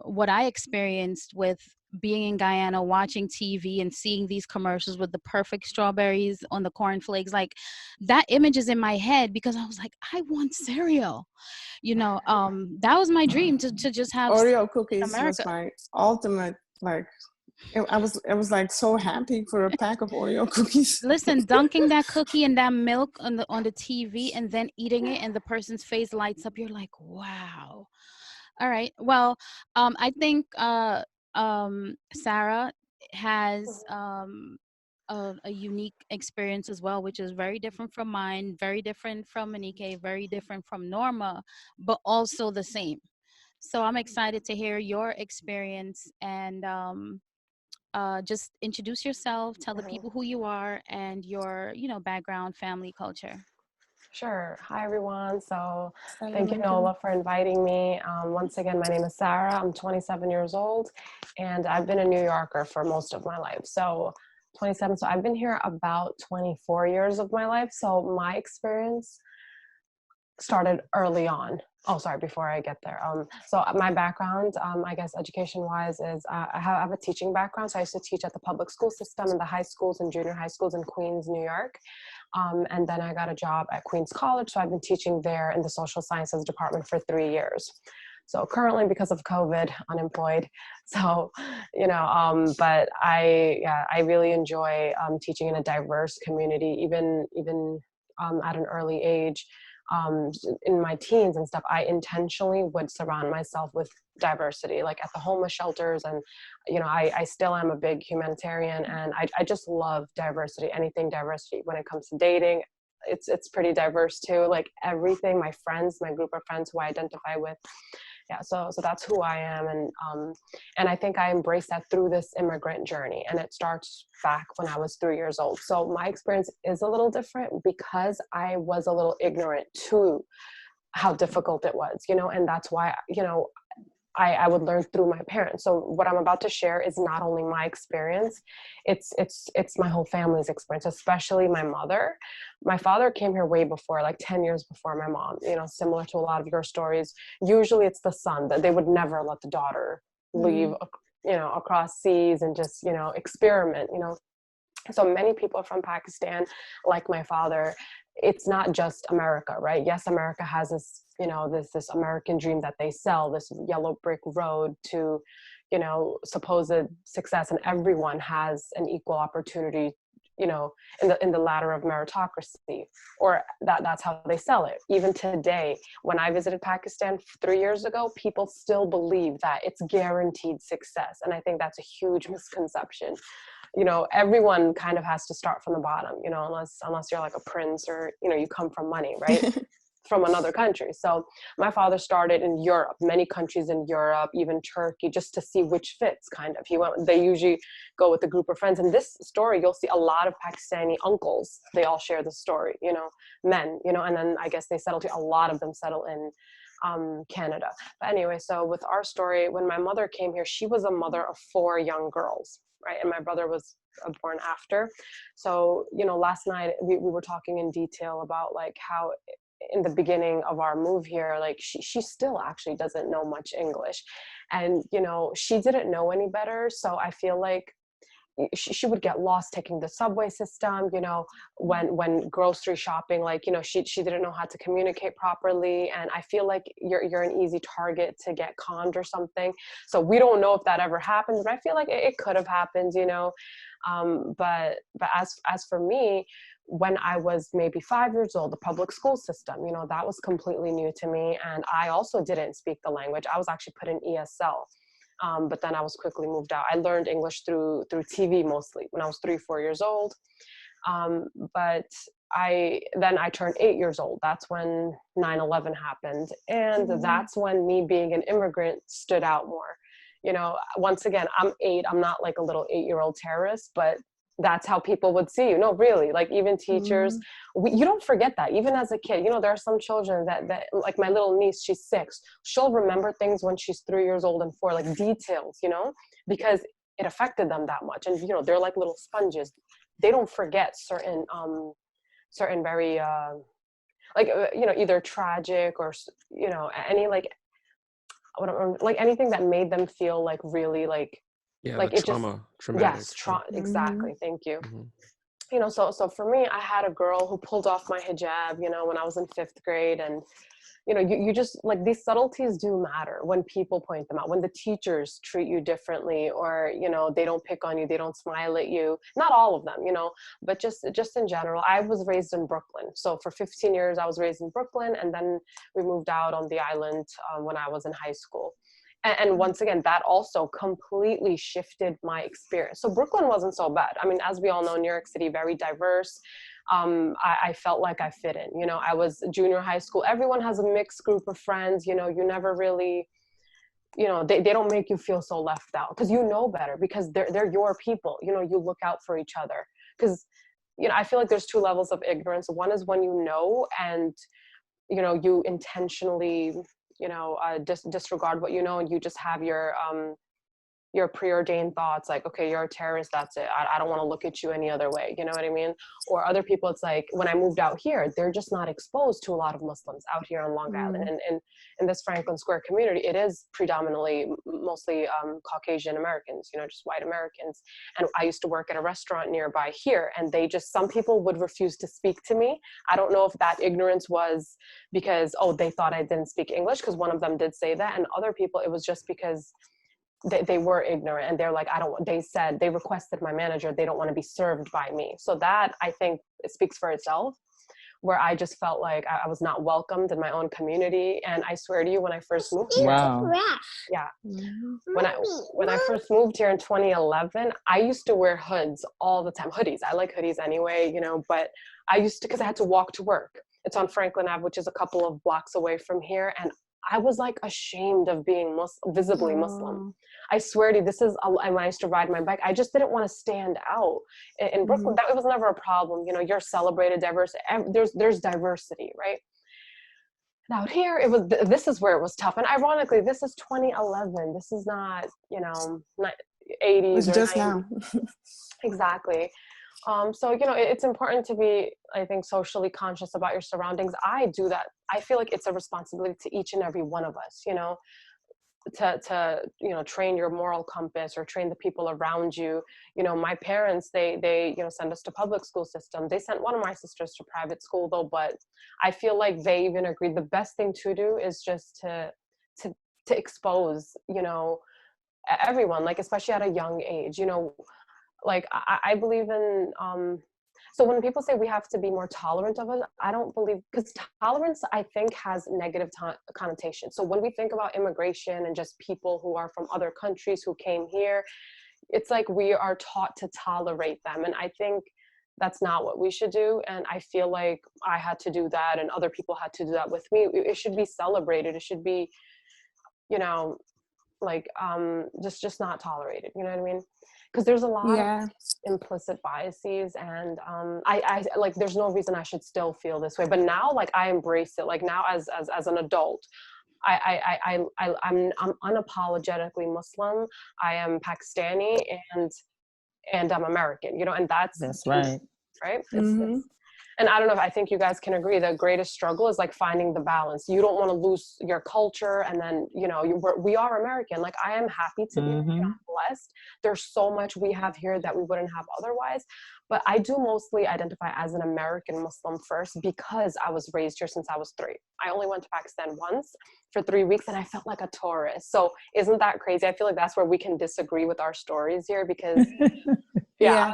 what I experienced with being in Guyana, watching TV and seeing these commercials with the perfect strawberries on the cornflakes. Like that image is in my head because I was like, I want cereal. That was my dream to just have Oreo in cookies was America. my ultimate, like, I was like so happy for a pack of Oreo cookies. Listen, dunking that cookie in that milk on the TV and then eating it and the person's face lights up. You're like, wow. All right. Well, I think Sarah has a unique experience as well, which is very different from mine, very different from Manike, very different from Norma, but also the same. So I'm excited to hear your experience and just introduce yourself, tell the people who you are and your, background, family, culture. Sure. Hi, everyone. So thank you, Assalamualaikum. Nola, for inviting me. Once again, my name is Sarah. I'm 27 years old, and I've been a New Yorker for most of my life. So 27. So I've been here about 24 years of my life. So my experience started early on. Oh, sorry, before I get there. So my background, I guess education-wise is I have a teaching background. So I used to teach at the public school system in the high schools and junior high schools in Queens, New York. And then I got a job at Queens College. So I've been teaching there in the social sciences department for 3 years. So currently, because of COVID, unemployed. So, but I really enjoy teaching in a diverse community, even at an early age. In my teens and stuff, I intentionally would surround myself with diversity, like at the homeless shelters. And, I still am a big humanitarian, and I just love diversity, anything diversity. When it comes to dating, it's pretty diverse too. Like everything, my friends, my group of friends who I identify with. Yeah, so that's who I am, and I think I embraced that through this immigrant journey, and it starts back when I was 3 years old. So my experience is a little different because I was a little ignorant to how difficult it was, and that's why, I would learn through my parents. So what I'm about to share is not only my experience, it's my whole family's experience, especially my mother. My father came here way before, like 10 years before my mom, similar to a lot of your stories. Usually it's the son that they would never let the daughter leave, across seas and just, experiment, So many people from Pakistan, like my father, it's not just America, right? Yes, America has this, this American dream that they sell, this yellow brick road to, supposed success, and everyone has an equal opportunity, in the ladder of meritocracy, or that's how they sell it. Even today, when I visited Pakistan 3 years ago, people still believe that it's guaranteed success, and I think that's a huge misconception. Everyone kind of has to start from the bottom, unless you're like a prince or, you come from money, right? From another country. So my father started in Europe, many countries in Europe, even Turkey, just to see which fits kind of. They usually go with a group of friends. In this story, you'll see a lot of Pakistani uncles. They all share the story, men, and then I guess a lot of them settle in Canada. But anyway, so with our story, when my mother came here, she was a mother of 4 young girls, right? And my brother was born after. So, last night we were talking in detail about like how in the beginning of our move here, like she still actually doesn't know much English, and she didn't know any better. So I feel like she would get lost taking the subway system, when grocery shopping, like, she didn't know how to communicate properly. And I feel like you're an easy target to get conned or something. So we don't know if that ever happened, but I feel like it could have happened, but as for me, when I was maybe 5 years old, the public school system, that was completely new to me. And I also didn't speak the language. I was actually put in ESL. But then I was quickly moved out. I learned English through TV mostly when I was 3, 4 years old. But I turned 8 years old. That's when 9/11 happened. And that's when me being an immigrant stood out more. You know, once again, I'm 8. I'm not like a little 8-year-old terrorist, but that's how people would see you. No, really, like even teachers, you don't forget that. Even as a kid, you know, there are some children that like my little niece, she's 6. She'll remember things when she's 3 years old and 4, like details, you know, because it affected them that much. And, you know, they're like little sponges. They don't forget certain very, you know, either tragic or, you know, any like anything that made them feel like really like the it traumatic. yes, exactly. Thank you. You know, so for me, I had a girl who pulled off my hijab, you know, when I was in 5th grade. And you know, you just like, these subtleties do matter when people point them out, when the teachers treat you differently, or, you know, they don't pick on you, they don't smile at you. Not all of them, you know, but just in general. I was raised in Brooklyn. So for 15 years, I was raised in Brooklyn. And then we moved out on the island when I was in high school. And once again, that also completely shifted my experience. So Brooklyn wasn't so bad. I mean, as we all know, New York City, very diverse. I felt like I fit in. You know, I was junior high school. Everyone has a mixed group of friends. You know, you never really, you know, they don't make you feel so left out, because you know better, because they're your people. You know, you look out for each other. Because, you know, I feel like there's 2 levels of ignorance. One is when you know, and, you know, you intentionally, you know, disregard what you know, and you just have your preordained thoughts, like, okay, you're a terrorist, that's it. I don't want to look at you any other way. You know what I mean? Or other people, it's like, when I moved out here, they're just not exposed to a lot of Muslims out here on Long Island. And in this Franklin Square community, it is predominantly mostly Caucasian Americans, you know, just white Americans. And I used to work at a restaurant nearby here, and some people would refuse to speak to me. I don't know if that ignorance was because, oh, they thought I didn't speak English, because one of them did say that. And other people, it was just because they were ignorant, and they're like, they requested my manager, they don't want to be served by me. So that, I think, it speaks for itself, where I just felt like I was not welcomed in my own community. And I swear to you, when I first moved here, when I first moved here in 2011, I used to wear hoods all the time. Hoodies, I like hoodies anyway, you know, but I used to, because I had to walk to work. It's on Franklin Ave, which is a couple of blocks away from here. And I was like ashamed of being visibly Muslim. I swear to you, and when I used to ride my bike, I just didn't want to stand out. In Brooklyn, it was never a problem. You know, you're celebrated, diverse. There's diversity, right? And out here, this is where it was tough. And ironically, this is 2011. This is not, you know, not 80s it's or just 90s. now. Exactly. So, you know, it's important to be, I think, socially conscious about your surroundings. I do that. I feel like it's a responsibility to each and every one of us, you know, to you know, train your moral compass, or train the people around you. You know, my parents, they you know, send us to public school system. They sent one of my sisters to private school though, but I feel like they even agreed the best thing to do is just to expose, you know, everyone, like, especially at a young age, you know. Like, I believe in, so when people say we have to be more tolerant of it, I don't believe, because tolerance, I think, has negative connotation. So when we think about immigration and just people who are from other countries who came here, it's like we are taught to tolerate them. And I think that's not what we should do. And I feel like I had to do that, and other people had to do that with me. It should be celebrated. It should be, you know, like, just not tolerated. You know what I mean? Because there's a lot of implicit biases, and I like, there's no reason I should still feel this way. But now, like, I embrace it. Like, now as an adult, I'm unapologetically Muslim. I am Pakistani, and I'm American. You know, and that's right. Right. It's, and I don't know if I think you guys can agree, the greatest struggle is like finding the balance. You don't want to lose your culture, and then, you know, we are American. Like, I am happy to be American. I'm blessed. There's so much we have here that we wouldn't have otherwise. But I do mostly identify as an American Muslim first, because I was raised here since I was 3. I only went to Pakistan once for 3 weeks, and I felt like a tourist. So isn't that crazy? I feel like that's where we can disagree with our stories here, because I mean,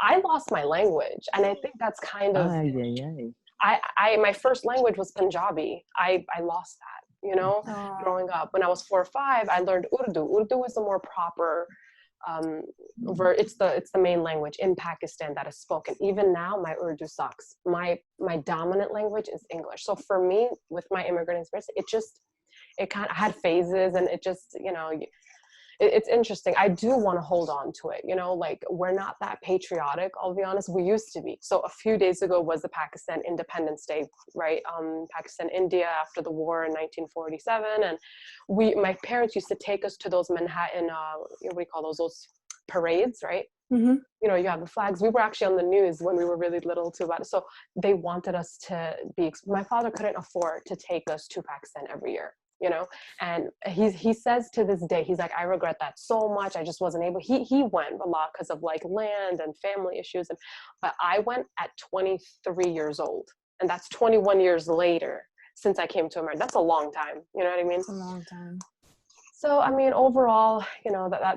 I lost my language, and I think that's kind of, my first language was Punjabi. I lost that, you know, growing up. When I was 4 or 5, I learned Urdu. Urdu is a more proper it's the main language in Pakistan that is spoken. Even now, my Urdu sucks. My dominant language is English. So for me, with my immigrant experience, it kind of had phases, and it just, it's interesting. I do want to hold on to it. Like, we're not that patriotic, I'll be honest. We used to be. So a few days ago was the Pakistan Independence Day, right? Pakistan, India, after the war in 1947. And my parents used to take us to those Manhattan, what do you call those parades, right? Mm-hmm. You have the flags. We were actually on the news when we were really little too about it. So they wanted us to my father couldn't afford to take us to Pakistan every year. And he says to this day, he's like, I regret that so much. I just wasn't able. He went a lot because of like land and family issues, but I went at 23 years old, and that's 21 years later since I came to America. That's a long time. You know what I mean? It's a long time. So I mean, overall,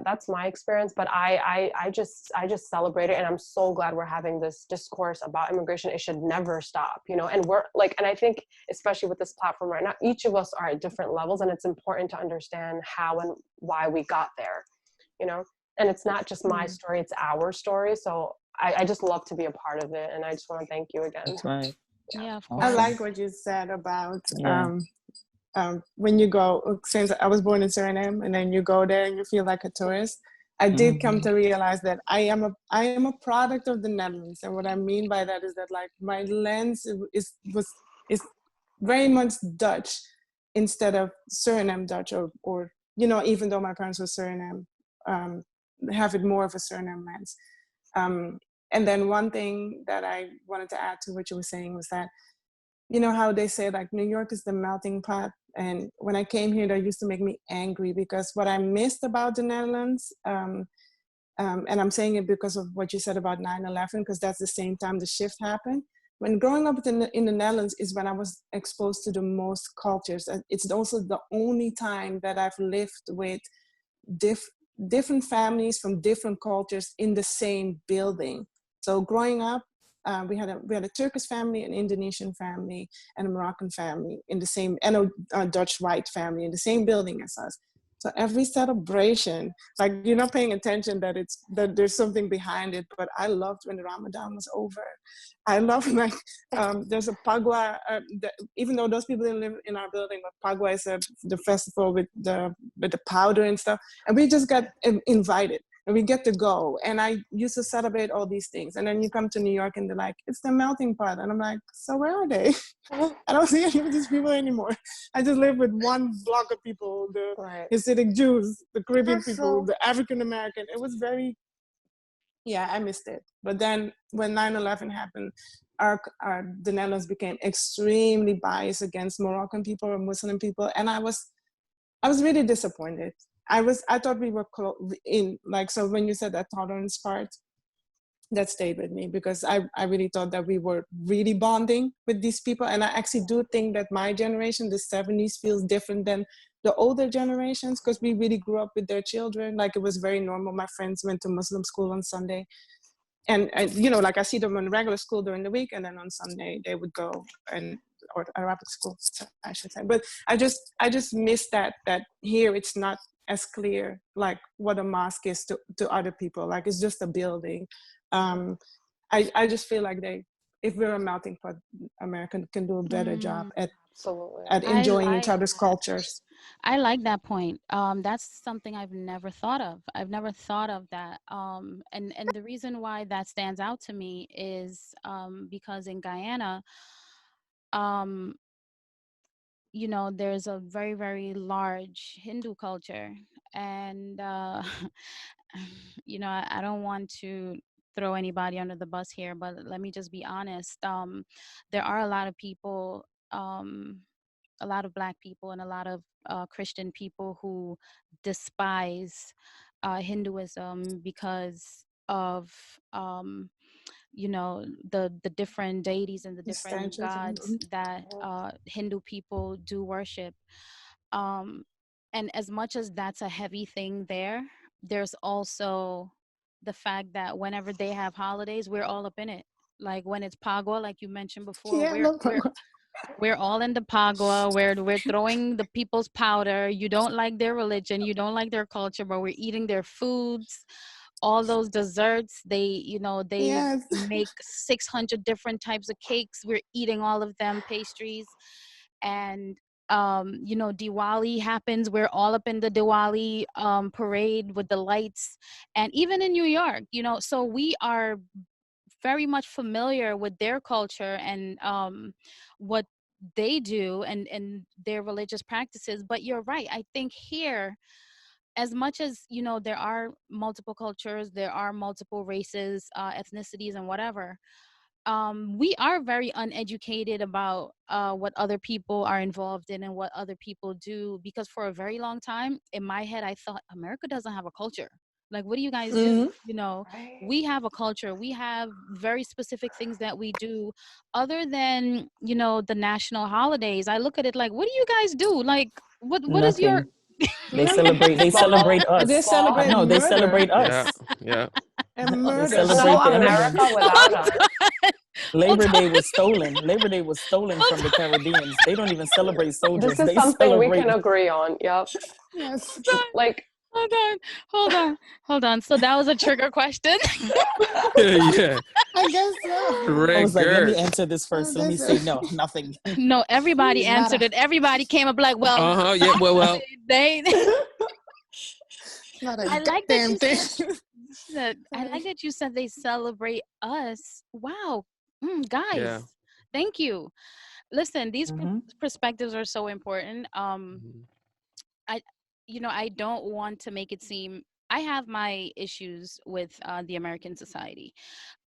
that's my experience. But I just celebrate it, and I'm so glad we're having this discourse about immigration. It should never stop, and we're like, and I think especially with this platform right now, each of us are at different levels, and it's important to understand how and why we got there, And it's not just my story; it's our story. So I just love to be a part of it, and I just want to thank you again. That's right. Yeah, of I course. like what you said about Yeah. when you go, since I was born in Suriname, and then you go there and you feel like a tourist. I did come to realize that I am a product of the Netherlands, and what I mean by that is that like my lens is very much Dutch instead of Suriname Dutch, or even though my parents were Suriname, have it more of a Suriname lens. And then one thing that I wanted to add to what you were saying was that, how they say like New York is the melting pot. And when I came here, that used to make me angry, because what I missed about the Netherlands, and I'm saying it because of what you said about 9/11, because that's the same time the shift happened. When growing up in the Netherlands is when I was exposed to the most cultures. It's also the only time that I've lived with different families from different cultures in the same building. So growing up, we had a Turkish family, an Indonesian family, and a Moroccan family in the same, and a Dutch white family in the same building as us. So every celebration, like you're not paying attention that there's something behind it. But I loved when the Ramadan was over. I love like there's a Pagua. Even though those people didn't live in our building, but Pagua is the festival with the powder and stuff, and we just got invited. And we get to go. And I used to celebrate all these things. And then you come to New York and they're like, it's the melting pot. And I'm like, so where are they? I don't see any of these people anymore. I just live with one block of people, the Hasidic Jews, the Caribbean people, the African American. It was very, I missed it. But then when 9/11 happened, the Netherlands became extremely biased against Moroccan people or Muslim people. And I was really disappointed. I thought we were so when you said that tolerance part, that stayed with me, because I really thought that we were really bonding with these people. And I actually do think that my generation, the 70s, feels different than the older generations, because we really grew up with their children. Like, it was very normal. My friends went to Muslim school on Sunday. And like I see them in regular school during the week, and then on Sunday they would go or Arabic school, I should say. But I just miss that here it's not as clear like what a mosque is to other people. Like, it's just a building. I just feel like if we're a melting pot, America can do a better job at enjoying each other's cultures. I like that point. That's something I've never thought of. I've never thought of that. And the reason why that stands out to me is because in Guyana, there's a very, very large Hindu culture. And, I don't want to throw anybody under the bus here, but let me just be honest. There are a lot of people, a lot of Black people and a lot of Christian people who despise Hinduism because of the different deities and the different gods that Hindu people do worship. And as much as that's a heavy thing there's also the fact that whenever they have holidays, we're all up in it. Like when it's Pagua, like you mentioned before, We're all in the pagua. We're throwing the people's powder. You don't like their religion. You don't like their culture, but we're eating their foods. All those desserts, they Yes. make 600 different types of cakes. We're eating all of them, pastries. And Diwali happens. We're all up in the Diwali parade with the lights. And even in New York, so we are very much familiar with their culture and what they do and their religious practices. But you're right. I think here, as much as there are multiple cultures, there are multiple races, ethnicities, and whatever, we are very uneducated about what other people are involved in and what other people do, because for a very long time in my head I thought America doesn't have a culture. Like, what do you guys do? Mhm. Right. We have a culture. We have very specific things that we do other than the national holidays. I look at it like, what do you guys do? Like, what is your Nothing. They celebrate. They Well, celebrate us. They well, celebrate No, they murder celebrate Yeah, us. yeah. and They murder. there's celebrate no the America immigrants. without us. hold Labor on, Day was stolen. Labor Day was stolen hold from the on, Caribbeans. They don't even celebrate This soldiers. is They something we can celebrate. agree on. Yep. Yes. Like, hold on, hold on, hold on. So that was a trigger question. Yeah. I guess so. I was like, let me Triggered. answer this first. Let me This say is no, nothing. No, everybody answered nada. it. Everybody came up like, well, Uh-huh. Yeah, well. they Not a I like that goddamn you thing. said I like Sorry. that you said they celebrate us. Wow. Yeah. Guys, thank you. Listen, these Hmm. perspectives are so important. Mhm. I I don't want to make it seem, I have my issues with the American society.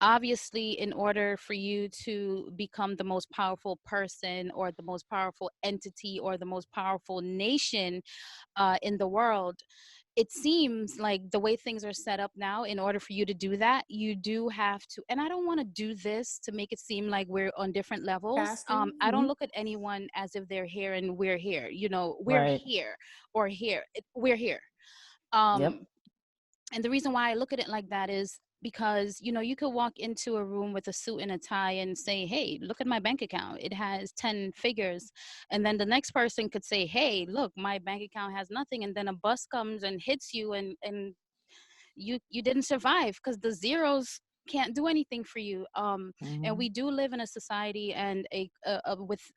Obviously, in order for you to become the most powerful person or the most powerful entity or the most powerful nation in the world, it seems like the way things are set up now, in order for you to do that, you do have to, and I don't want to do this to make it seem like we're on different levels. Casting. I don't Hmm. look at anyone as if they're here and we're here. We're Right. here or here. We're here. Yep. Um, and the reason why I look at it like that is because you could walk into a room with a suit and a tie and say, hey, look at my bank account, it has 10 figures. And then the next person could say, hey, look, my bank account has nothing. And then a bus comes and hits you, and you didn't survive because the zeros can't do anything for you. And Hmm. we do live in a society and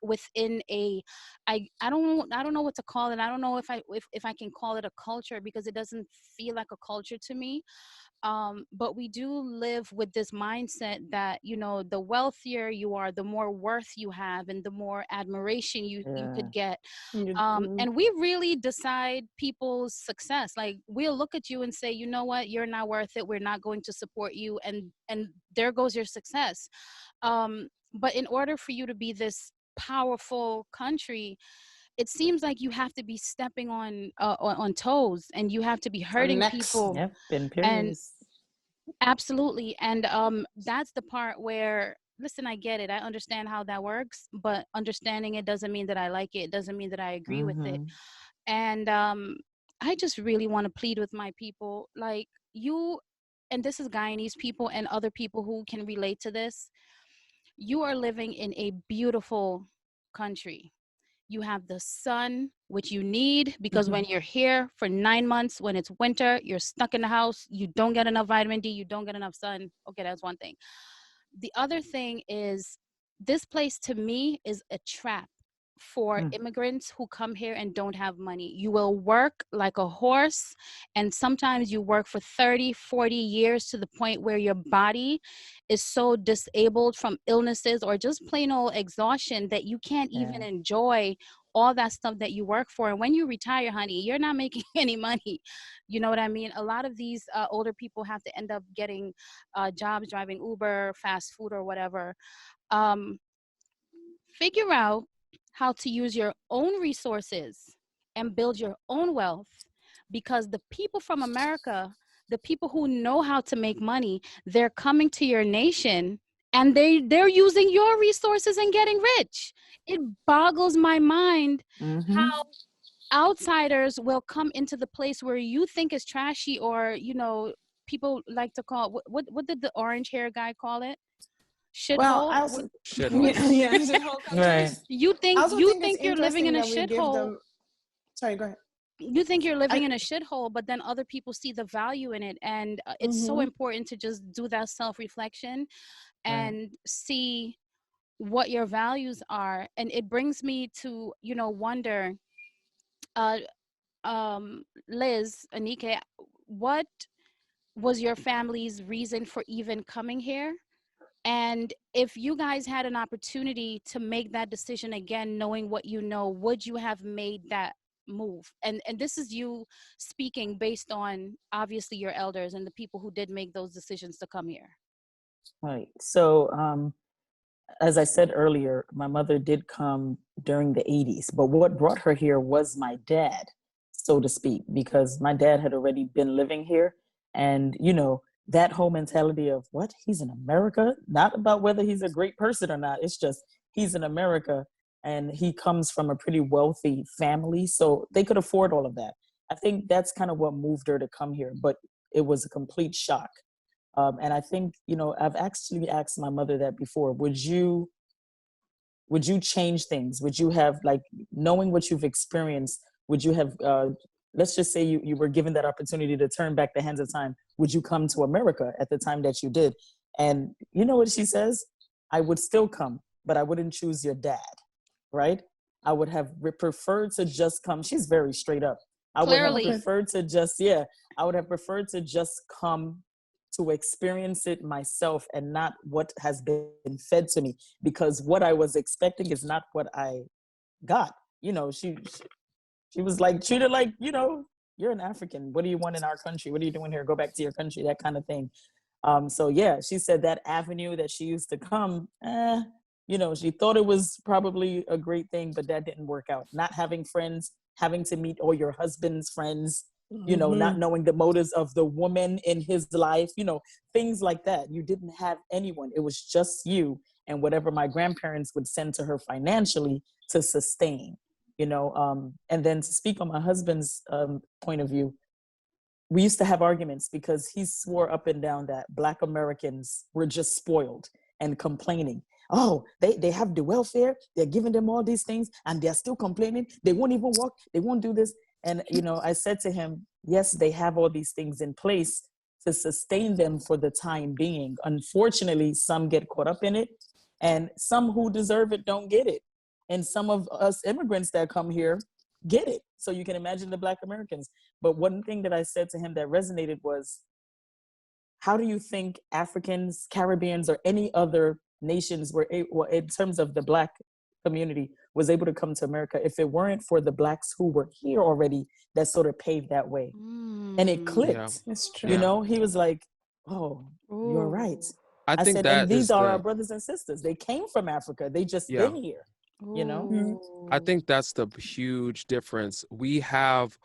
within a, I don't know what to call it. I don't know if I can call it a culture, because it doesn't feel like a culture to me. But we do live with this mindset that the wealthier you are, the more worth you have, and the more admiration you Yeah. could get. Mm. And we really decide people's success. Like, we'll look at you and say, you know what, you're not worth it, we're not going to support you, and there goes your success. But in order for you to be this powerful country, it seems like you have to be stepping on toes, and you have to be Or hurting next. people. Yep. And Imperious. absolutely. And that's the part where, listen, I get it, I understand how that works, but understanding it doesn't mean that I like it, it doesn't mean that I agree with it. Hmm. And I just really want to plead with my people, like, you, and this is Guyanese people and other people who can relate to this. You are living in a beautiful country. You have the sun, which you need, because when you're here for 9 months, when it's winter, you're stuck in the house, you don't get enough vitamin D, you don't get enough sun. Okay, that's one thing. The other thing is, this place to me is a trap for Mm. immigrants who come here and don't have money. You will work like a horse, and sometimes you work for 30, 40 years, to the point where your body is so disabled from illnesses or just plain old exhaustion that you can't even Yeah. enjoy all that stuff that you work for. And when you retire, honey, you're not making any money. You know what I mean? A lot of these older people have to end up getting jobs driving Uber, fast food, or whatever. Um, Figure out how to use your own resources and build your own wealth, because the people from America, the people who know how to make money, they're coming to your nation, and they're using your resources and getting rich. It boggles my mind Hmm. how outsiders will come into the place where you think is trashy, or people like to call, what did the orange hair guy call it? Well, shithole. I also Shithole. yeah, shithole Right. countries. You I think also you think it's think you're living interesting in a that we give shithole. them. Sorry, go ahead. You think you're living I. in a shithole, but then other people see the value in it, and it's so Mm-hmm. important to just do that self-reflection Right. and see what your values are. And it brings me to wonder, uh Liz, Anike, what was your family's reason for even coming here? And if you guys had an opportunity to make that decision again, knowing what you know, would you have made that move? And this is you speaking based on obviously your elders and the people who did make those decisions to come here. Right. So, as I said earlier, my mother did come during the 80s, but what brought her here was my dad, so to speak, because my dad had already been living here. And, that whole mentality of what? He's in America? Not about whether he's a great person or not. It's just he's in America and he comes from a pretty wealthy family. So they could afford all of that. I think that's kind of what moved her to come here, but it was a complete shock. And I think, I've actually asked my mother that before. Would you change things? Would you have, like, knowing what you've experienced, would you have, let's just say you were given that opportunity to turn back the hands of time, would you come to America at the time that you did? And you know what she says? I would still come, but I wouldn't choose your dad, right? I would have preferred to just come. She's very straight up. I would have Clearly. preferred to just, yeah, I would have preferred to just come to experience it myself and not what has been fed to me, because what I was expecting is not what I got. She was like treated like, you're an African. What do you want in our country? What are you doing here? Go back to your country, that kind of thing. So yeah, she said that avenue that she used to come, she thought it was probably a great thing, but that didn't work out. Not having friends, having to meet all your husband's friends, Mm-hmm. not knowing the motives of the woman in his life, things like that. You didn't have anyone. It was just you and whatever my grandparents would send to her financially to sustain, and then to speak on my husband's point of view, we used to have arguments because he swore up and down that Black Americans were just spoiled and complaining. Oh, they have the welfare, they're giving them all these things, and they're still complaining. They won't even work, they won't do this. And, I said to him, yes, they have all these things in place to sustain them for the time being. Unfortunately, some get caught up in it, and some who deserve it don't get it. And some of us immigrants that come here get it. So you can imagine the Black Americans. But one thing that I said to him that resonated was, how do you think Africans, Caribbeans, or any other nations were able, in terms of the Black community, was able to come to America if it weren't for the Blacks who were here already that sort of paved that way? And it Yeah. clicked. It's true. Yeah. He was like, oh, you're right. Ooh. I I think said, and that these is are our the brothers and sisters. They came from Africa. They just yeah. been here, Mm-hmm. I Ooh. think that's the huge difference. We have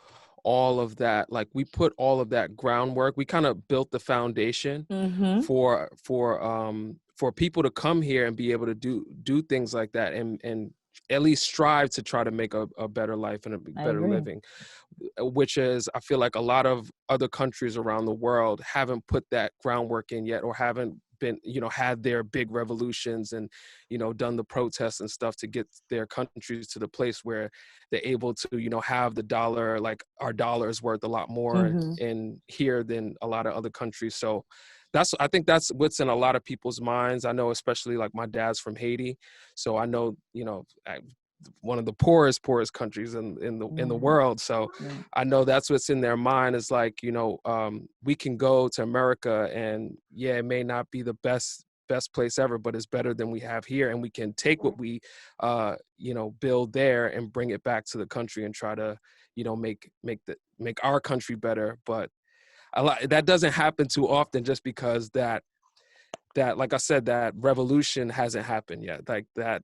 all of that, like we put all of that groundwork. We kind of built the foundation Mm-hmm. for people to come here and be able to do things like that and at least strive to try to make a better life and a I better agree. living, which is, I feel like a lot of other countries around the world haven't put that groundwork in yet, or haven't been, had their big revolutions and, done the protests and stuff to get their countries to the place where they're able to, have the dollar, like our dollar is worth a lot more Mm-hmm. in here than a lot of other countries. So I think that's what's in a lot of people's minds. I know, especially like my dad's from Haiti. So I know, one of the poorest countries in the Yeah. world. So Yeah. I know that's what's in their mind is like, we can go to America and yeah, it may not be the best place ever, but it's better than we have here. And we can take what we, build there and bring it back to the country and try to, make our country better. But that doesn't happen too often, just because that like I said, that revolution hasn't happened yet. Like that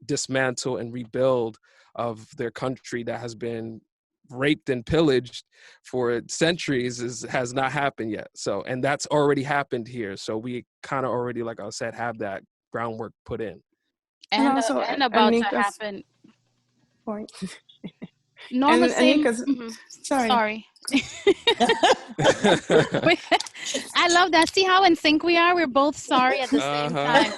dismantle and rebuild of their country that has been raped and pillaged for centuries has not happened yet. So, and that's already happened here. So we kind of already, like I said, have that groundwork put in. And And also, and about to Anika's happen. point. Norma, And same. Anika's, sorry. Sorry. I love that. See how in sync we are? We're both sorry at the same time.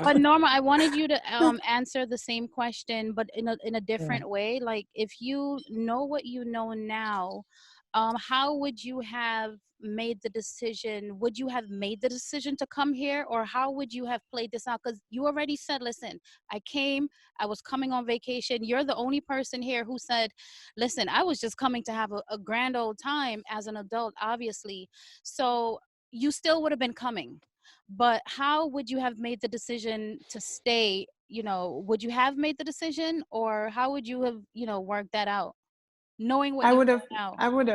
But Norma, I wanted you to answer the same question, but in a different way. Like, if you know what you know now, how would you have made the decision? Would you have made the decision to come here, or how would you have played this out? Because you already said, listen, I came, I was coming on vacation. You're the only person here who said, listen, I was just coming to have a grand old time as an adult, obviously. So you still would have been coming. But how would you have made the decision to stay? You know, would you have made the decision, or how would you have, worked that out? Knowing what I you would have, know now. I would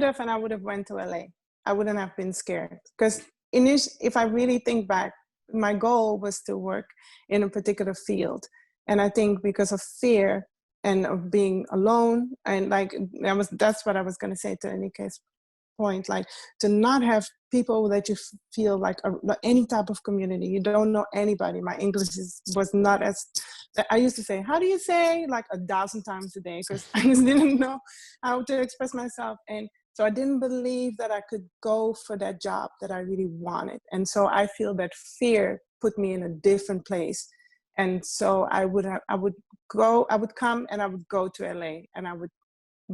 have, and I would have went to LA. I wouldn't have been scared because if I really think back, my goal was to work in a particular field, and I think because of fear and of being alone, and like that's what I was going to say to Anika's point, like to not have people that you feel like any type of community. You don't know anybody. My English was not as, I used to say, how do you say, like 1,000 times a day, because I just didn't know how to express myself. And so I didn't believe that I could go for that job that I really wanted. And so I feel that fear put me in a different place. And so I would come and I would go to LA, and I would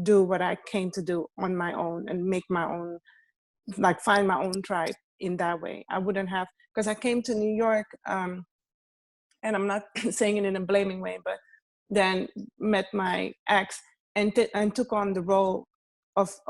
do what I came to do on my own and make my own, like find my own tribe in that way. I wouldn't have, because I came to New York, and I'm not saying it in a blaming way, but then met my ex and took on the role of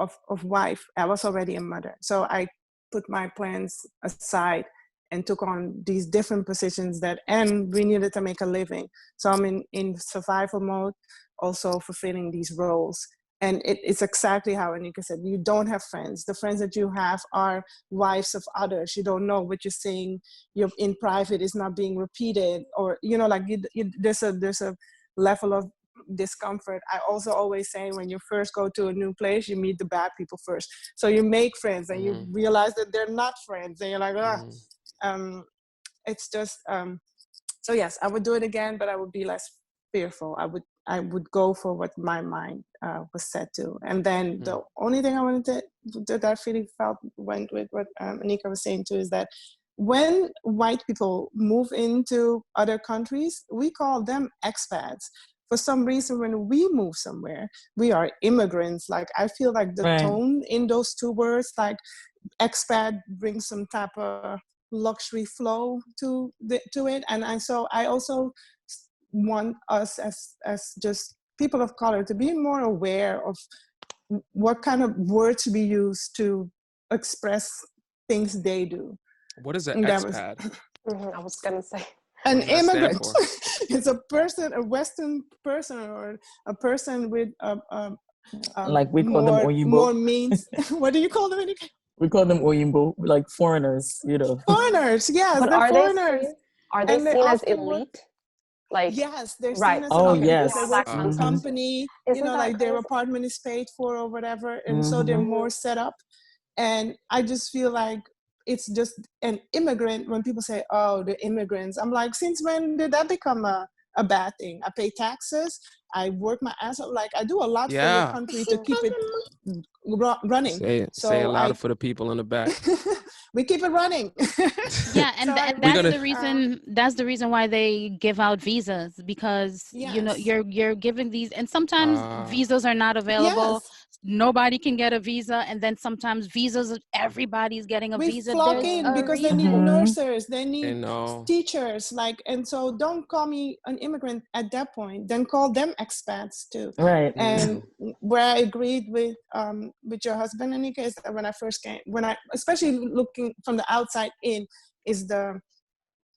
wife. I was already a mother. So I put my plans aside and took on these different positions and we needed to make a living. So I'm in survival mode, also fulfilling these roles. And it's exactly how Anika said, you don't have friends. The friends that you have are wives of others. You don't know what you're saying. You're in private is not being repeated, or, like there's a level of discomfort. I also always say, when you first go to a new place, you meet the bad people first. So you make friends and you realize that they're not friends. And you're like, it's just, so yes, I would do it again, but I would be less fearful. I would go for what my mind was set to. And then the only thing I wanted to that I really felt went with what Anika was saying too, is that when white people move into other countries, we call them expats. For some reason, when we move somewhere, we are immigrants. Like, I feel like the tone in those two words, like expat, brings some type of luxury flow to it. And so I also want us as just people of color to be more aware of what kind of words we use to express things they do. What is an expat? I was gonna say an immigrant. It's a person, a Western person, or a person with like we call them oyinbo. More means. What do you call them? We call them oyinbo, like foreigners, Foreigners, yes, but they're foreigners. Are they seen as elite? Like, yes, they're right. seen as Okay. yes. They work for a company, like their apartment is paid for or whatever, and so they're more set up. And I just feel like it's just an immigrant. When people say, oh, the immigrants, I'm like, since when did that become a bad thing? I pay taxes, I work my ass off, like I do a lot for the country to keep it running. Say a lot for the people in the back. We keep it running. Yeah, and that's the reason why they give out visas, because you're giving these, and sometimes visas are not available. Nobody can get a visa, and then sometimes visas, everybody's getting a visa. Flock in because they need nurses, they need teachers, like, and so don't call me an immigrant at that point. Then call them expats too. Right. And where I agreed with your husband, Anika, is that when I first came, especially looking from the outside in, is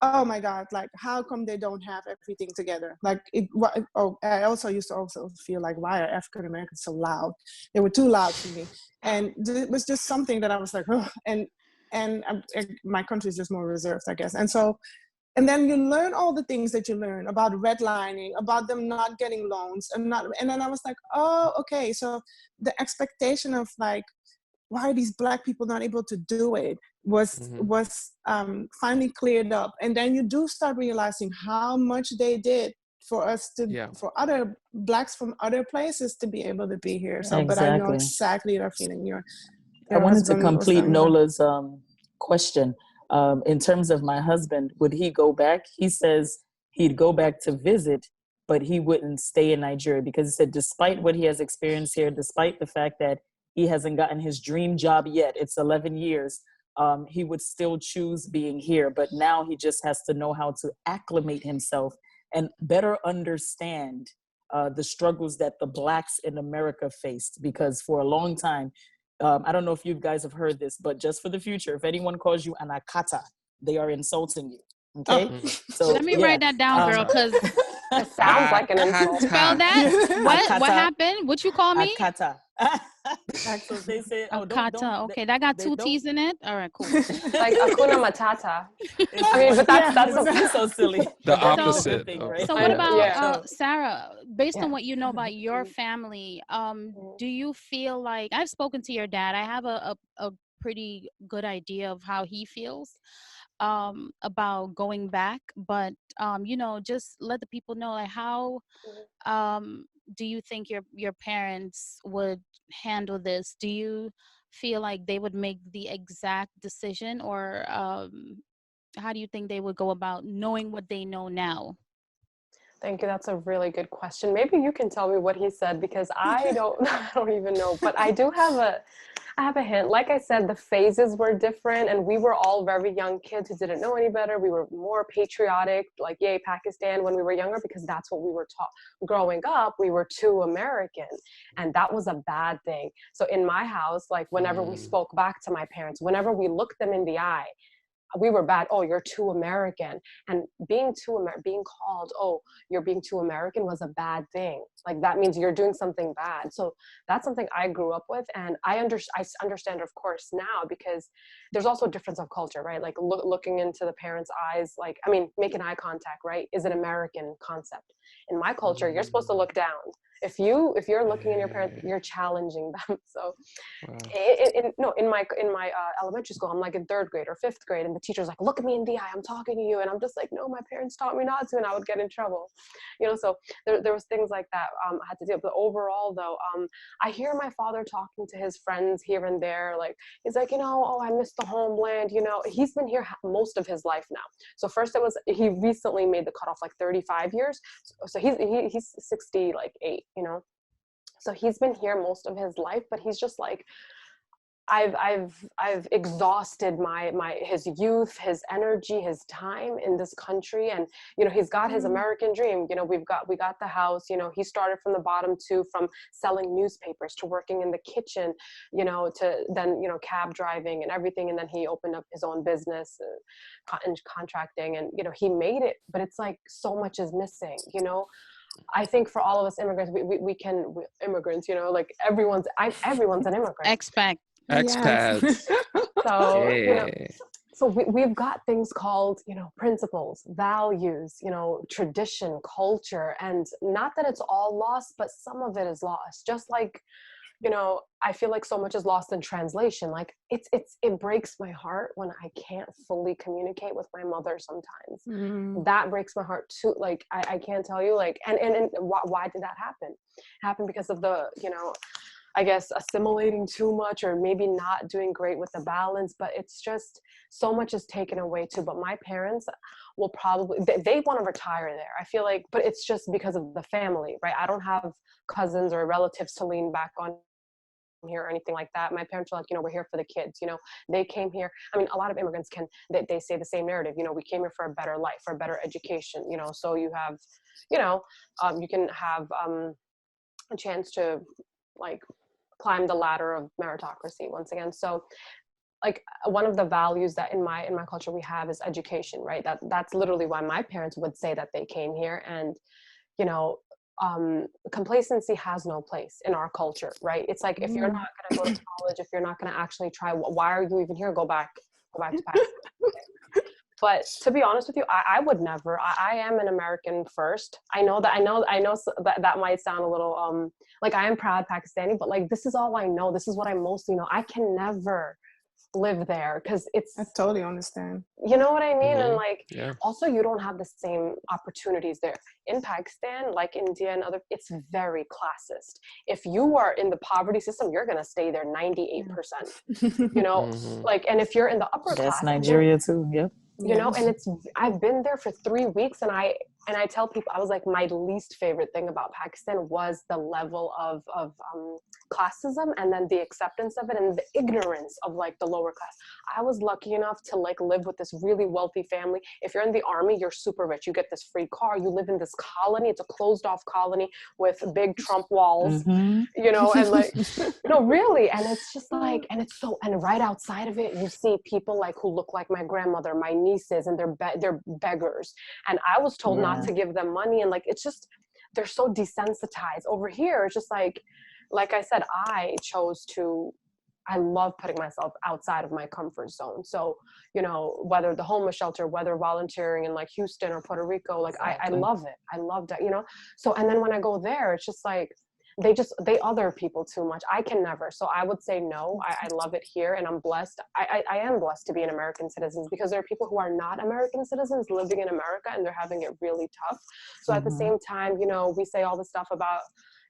oh my God, like, how come they don't have everything together? Like, I also used to feel like, why are African Americans so loud? They were too loud for me. And it was just something that I was like, oh, and my country is just more reserved, I guess. And so, and then you learn all the things that you learn about redlining, about them not getting loans, and then I was like, oh, okay. So the expectation of like, why are these Black people not able to do it was finally cleared up. And then you do start realizing how much they did for us to, Yeah. for other Blacks from other places to be able to be here. So, but I know Exactly. exactly your feeling. I Your wanted to husband was complete telling me that. Nola's question. In terms of my husband, would he go back? He says he'd go back to visit, but he wouldn't stay in Nigeria because he said, despite what he has experienced here, despite the fact that he hasn't gotten his dream job yet, it's 11 years, he would still choose being here. But now he just has to know how to acclimate himself and better understand the struggles that the Blacks in America faced. Because for a long time, I don't know if you guys have heard this, but just for the future, if anyone calls you an akata, they are insulting you. Okay, Oh. so Let me yeah, write that down, girl, because It sounds like an insult. spell that. What Akata. happened? What you call me? akata. So they say, oh, don't. Akata. Okay, that got they 2 don't. T's in it. All right, cool. Like Akuna Matata. It's I mean, but one- that's it's so silly. The But that is a opposite good thing, of- right? So I what know, about yeah. So- Sarah? Based Yeah. on what you know about your family, do you feel like I've spoken to your dad? I have a pretty good idea of how he feels about going back, but just let the people know, like, how do you think your parents would handle this? Do you feel like they would make the exact decision, or how do you think they would go about knowing what they know now? Thank you. That's a really good question. Maybe you can tell me what he said because I don't I don't even know. But I have a hint. Like I said, the phases were different and we were all very young kids who didn't know any better. We were more patriotic, like yay Pakistan when we were younger because that's what we were taught. Growing up, we were too American and that was a bad thing. So in my house, like whenever we spoke back to my parents, whenever we looked them in the eye, we were bad. Oh, you're too American. And being being called, oh, you're being too American was a bad thing. Like that means you're doing something bad. So that's something I grew up with. And I understand, of course, now because there's also a difference of culture, right? Like looking into the parents' eyes, like, I mean, making eye contact, right, is an American concept. In my culture, you're supposed to look down. If you're looking in your parents, you're challenging them. So in my elementary school, I'm like in 3rd grade or 5th grade, and the teacher's like, look at me in the eye, I'm talking to you, and I'm just like, no, my parents taught me not to, and I would get in trouble, so there was things like that I had to deal with. But overall though, I hear my father talking to his friends here and there, like he's like, oh, I miss the homeland. He's been here most of his life now. So first he recently made the cutoff, like 35 years, so he's 60, like 8, so he's been here most of his life, but he's just like, I've exhausted his youth, his energy, his time in this country. And, he's got his American dream. We got the house, he started from the bottom too, from selling newspapers to working in the kitchen, to then, cab driving and everything. And then he opened up his own business and contracting and, he made it, but it's like so much is missing, I think for all of us immigrants, immigrants, like everyone's an immigrant. Expect. Expats. So, Yeah. so we've got things called, principles, values, tradition, culture, and not that it's all lost, but some of it is lost. Just like, I feel like so much is lost in translation. Like it breaks my heart when I can't fully communicate with my mother sometimes. That breaks my heart too. Like I can't tell you, like, and why did that happen? It happened because of the, I guess assimilating too much or maybe not doing great with the balance, but it's just so much is taken away too. But my parents will probably, they want to retire there. I feel like, but it's just because of the family, right? I don't have cousins or relatives to lean back on here or anything like that. My parents are like, we're here for the kids, they came here. I mean, a lot of immigrants they say the same narrative, we came here for a better life, for a better education, so you have, you can have a chance to like climb the ladder of meritocracy once again. So like one of the values that in my culture we have is education, right? That's literally why my parents would say that they came here. And complacency has no place in our culture, right? It's like, if you're not going to go to college, if you're not going to actually try, why are you even here? Go back to Pakistan. But to be honest with you, I would never. I am an American first. I know that might sound a little like I am proud Pakistani, but like this is all I know. This is what I mostly know. I can never live there because it's, I totally understand. you know what I mean? And Mhm. like, Yeah. also you don't have the same opportunities there. In Pakistan, like India and other, it's very classist. If you are in the poverty system, you're going to stay there 98%, you know, Mhm. like, and if you're in the upper That's class, Nigeria too. Yep. you know, Yes. and it's, I've been there for 3 weeks, and I tell people, I was like, my least favorite thing about Pakistan was the level of classism, and then the acceptance of it, and the ignorance of like the lower class. I was lucky enough to like live with this really wealthy family. If you're in the army, you're super rich. You get this free car. You live in this colony. It's a closed off colony with big Trump walls, Mm-hmm. you know, and like, no, really. And it's just like, and it's so, and right outside of it, you see people like who look like my grandmother, my nieces, and they're beggars. And I was told not to give them money. And like, it's just, they're so desensitized. Over here, it's just like I said, I love putting myself outside of my comfort zone. So, you know, whether the homeless shelter, whether volunteering in like Houston or Puerto Rico, like I love it. I loved it, you know? So, and then when I go there, it's just like, they other people too much. I can never. So I would say no. I love it here, and I'm blessed. I am blessed to be an American citizen, because there are people who are not American citizens living in America, and they're having it really tough. So at the same time, you know, we say all this stuff about,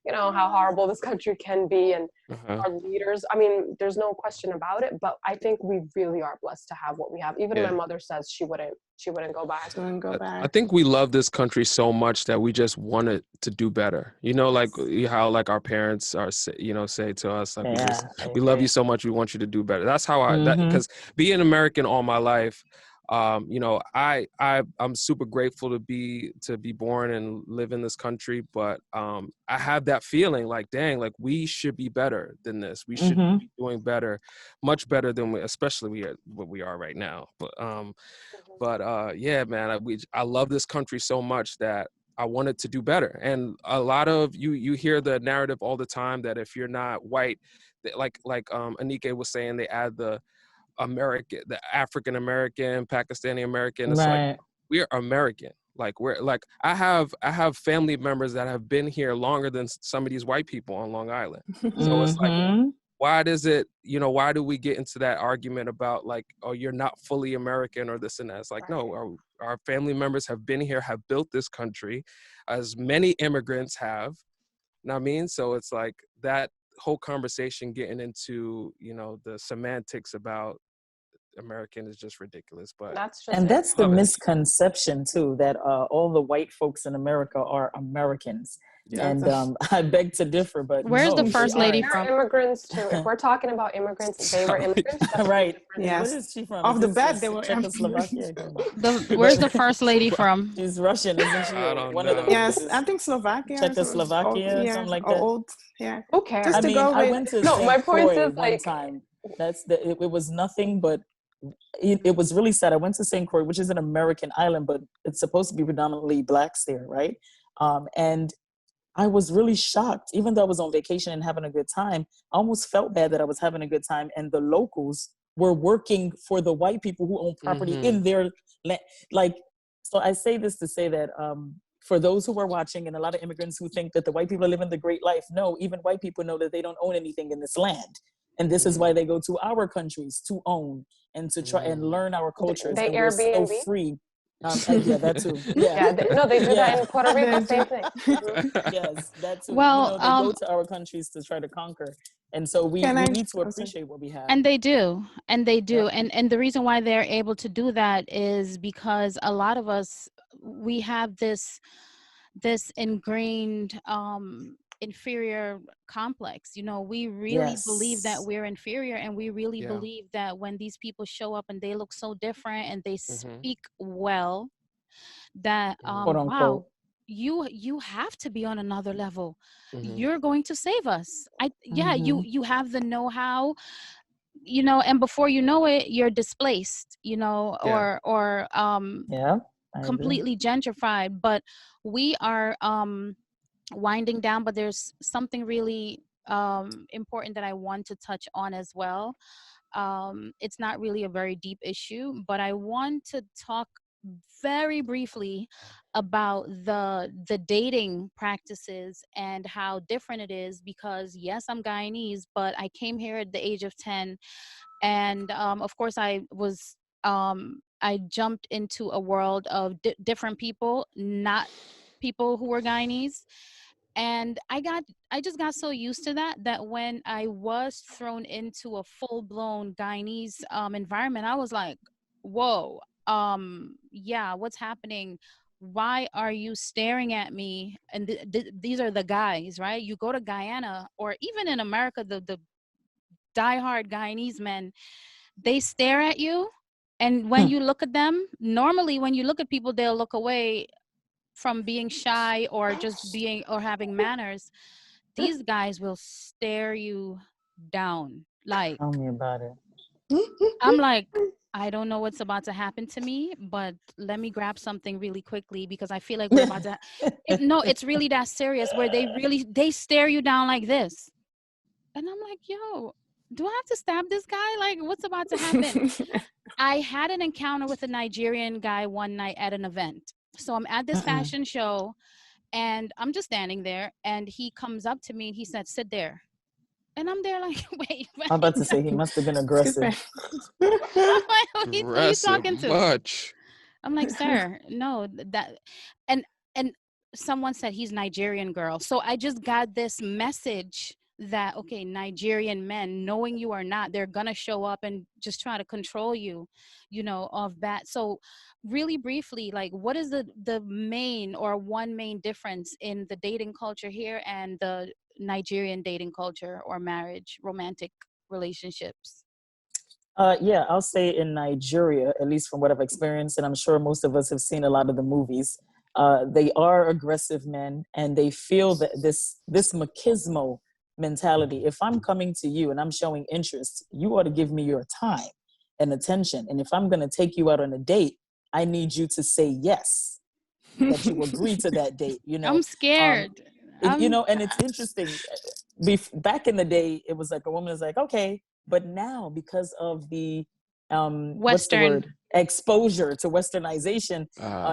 you know, how horrible this country can be, and Uh-huh. our leaders. I mean, there's no question about it, but I think we really are blessed to have what we have. Even my Yeah. mother says she wouldn't go back. So and go I back. think we love this country so much that we just want it to do better. You know, like how like our parents are, you know, say to us, like, Yeah, I we love you agree. so much, we want you to do better. That's how that, Mm-hmm. because being American all my life, you know, I'm super grateful to be born and live in this country, but I have that feeling like, dang, like we should be better than this. We should Mm-hmm. be doing better, much better than especially what we are right now. But yeah, man, I love this country so much that I wanted to do better. And a lot of you hear the narrative all the time that if you're not white, like Anike was saying, they add the African American, Pakistani American. It's like, Right. we're American. Like we're like I have family members that have been here longer than some of these white people on Long Island. So it's like, Mm-hmm. why do we get into that argument about like, oh, you're not fully American or this and that? It's like, no, our family members have been here, have built this country, as many immigrants have. You know what I mean? So it's like that whole conversation getting into, you know, the semantics about American is just ridiculous. But That's just And it. that's the love it. misconception too, that all the white folks in America are Americans. Yeah. And I beg to differ, but Where's the no, they first lady aren't. They're from? immigrants too. If we're talking about immigrants, they were immigrants. That's Right. different. What Yes. is she from? Off Is the this bat, they were Czechoslovakia? immigrants. Come on. Where's the first lady from? She's Russian, isn't she? I Or don't one of them. know. Yes, Is I think Slovakia. Or Czechoslovakia, yeah, something like or that. old. Yeah. Who Just cares? I to mean, go I with. went to No, my St. point Croix is one like, time. It was nothing but it was really sad. I went to St. Croix, which is an American island, but it's supposed to be predominantly blacks there, right? And I was really shocked, even though I was on vacation and having a good time. I almost felt bad that I was having a good time, and the locals were working for the white people who own property in their land. Like, so I say this to say that for those who are watching, and a lot of immigrants who think that the white people are living the great life, no, even white people know that they don't own anything in this land. And this is why they go to our countries to own and to try and learn our cultures. they And we're so Airbnb. free. Yeah, that too. Yeah. Yeah, they do that Yeah. in Puerto Rico. They Same do. thing. Yes, that too. You Well, know, they go to our countries to try to conquer. And so we Can I? need to I'm sorry. appreciate what we have. and they do, Yep. and the reason why they're able to do that is because a lot of us, we have this ingrained inferior complex. You know, we really believe that Yes. we're inferior, and we really Yeah. believe that when these people show up and they look so different and they Mhm. speak well, that Quote wow, unquote. you have to be on another level. Mhm. You're going to save us. Yeah, Mm-hmm. you have the know-how, you know, and before you know it, you're displaced, you know, Yeah. or Yeah, I agree. completely gentrified. But we are winding down, but there's something really important that I want to touch on as well. It's not really a very deep issue, but I want to talk very briefly about the dating practices and how different it is, because yes, I'm Guyanese, but I came here at the age of 10, and of course I jumped into a world of different people, not people who were Guyanese. And I just got so used to that when I was thrown into a full-blown Guyanese environment, I was like, whoa, yeah, what's happening? Why are you staring at me? And these are the guys, right? You go to Guyana, or even in America, the diehard Guyanese men, they stare at you. And when you look at them, normally when you look at people, they'll look away from being shy or just being or having manners. These guys will stare you down. Like, Tell me about it. I'm like, I don't know what's about to happen to me, but let me grab something really quickly because I feel like we're about to. No, it's really that serious where they stare you down like this, and I'm like, yo, do I have to stab this guy? Like, what's about to happen? I had an encounter with a Nigerian guy one night at an event. So I'm at this fashion show and I'm just standing there, and he comes up to me and he said, sit there. And I'm there like, wait, I'm about to wait. say he must have been Excuse me. aggressive. I'm like, who you Aggressive talking to? much. I'm like, sir, no, that, and someone said he's Nigerian girl. So I just got this message that, okay, Nigerian men, knowing you or not, they're gonna show up and just try to control you, of that. So really briefly, like, what is the main or one main difference in the dating culture here and the Nigerian dating culture or marriage, romantic relationships? Yeah, I'll say in Nigeria, at least from what I've experienced, and I'm sure most of us have seen a lot of the movies, they are aggressive men, and they feel that this machismo mentality. If I'm coming to you and I'm showing interest, you ought to give me your time and attention. And if I'm going to take you out on a date, I need you to say yes, that you agree to that date. I'm Um, scared. I'm and it's interesting. Back in the day, it was like a woman is like, okay, but now because of the what's the Western. word, exposure to westernization,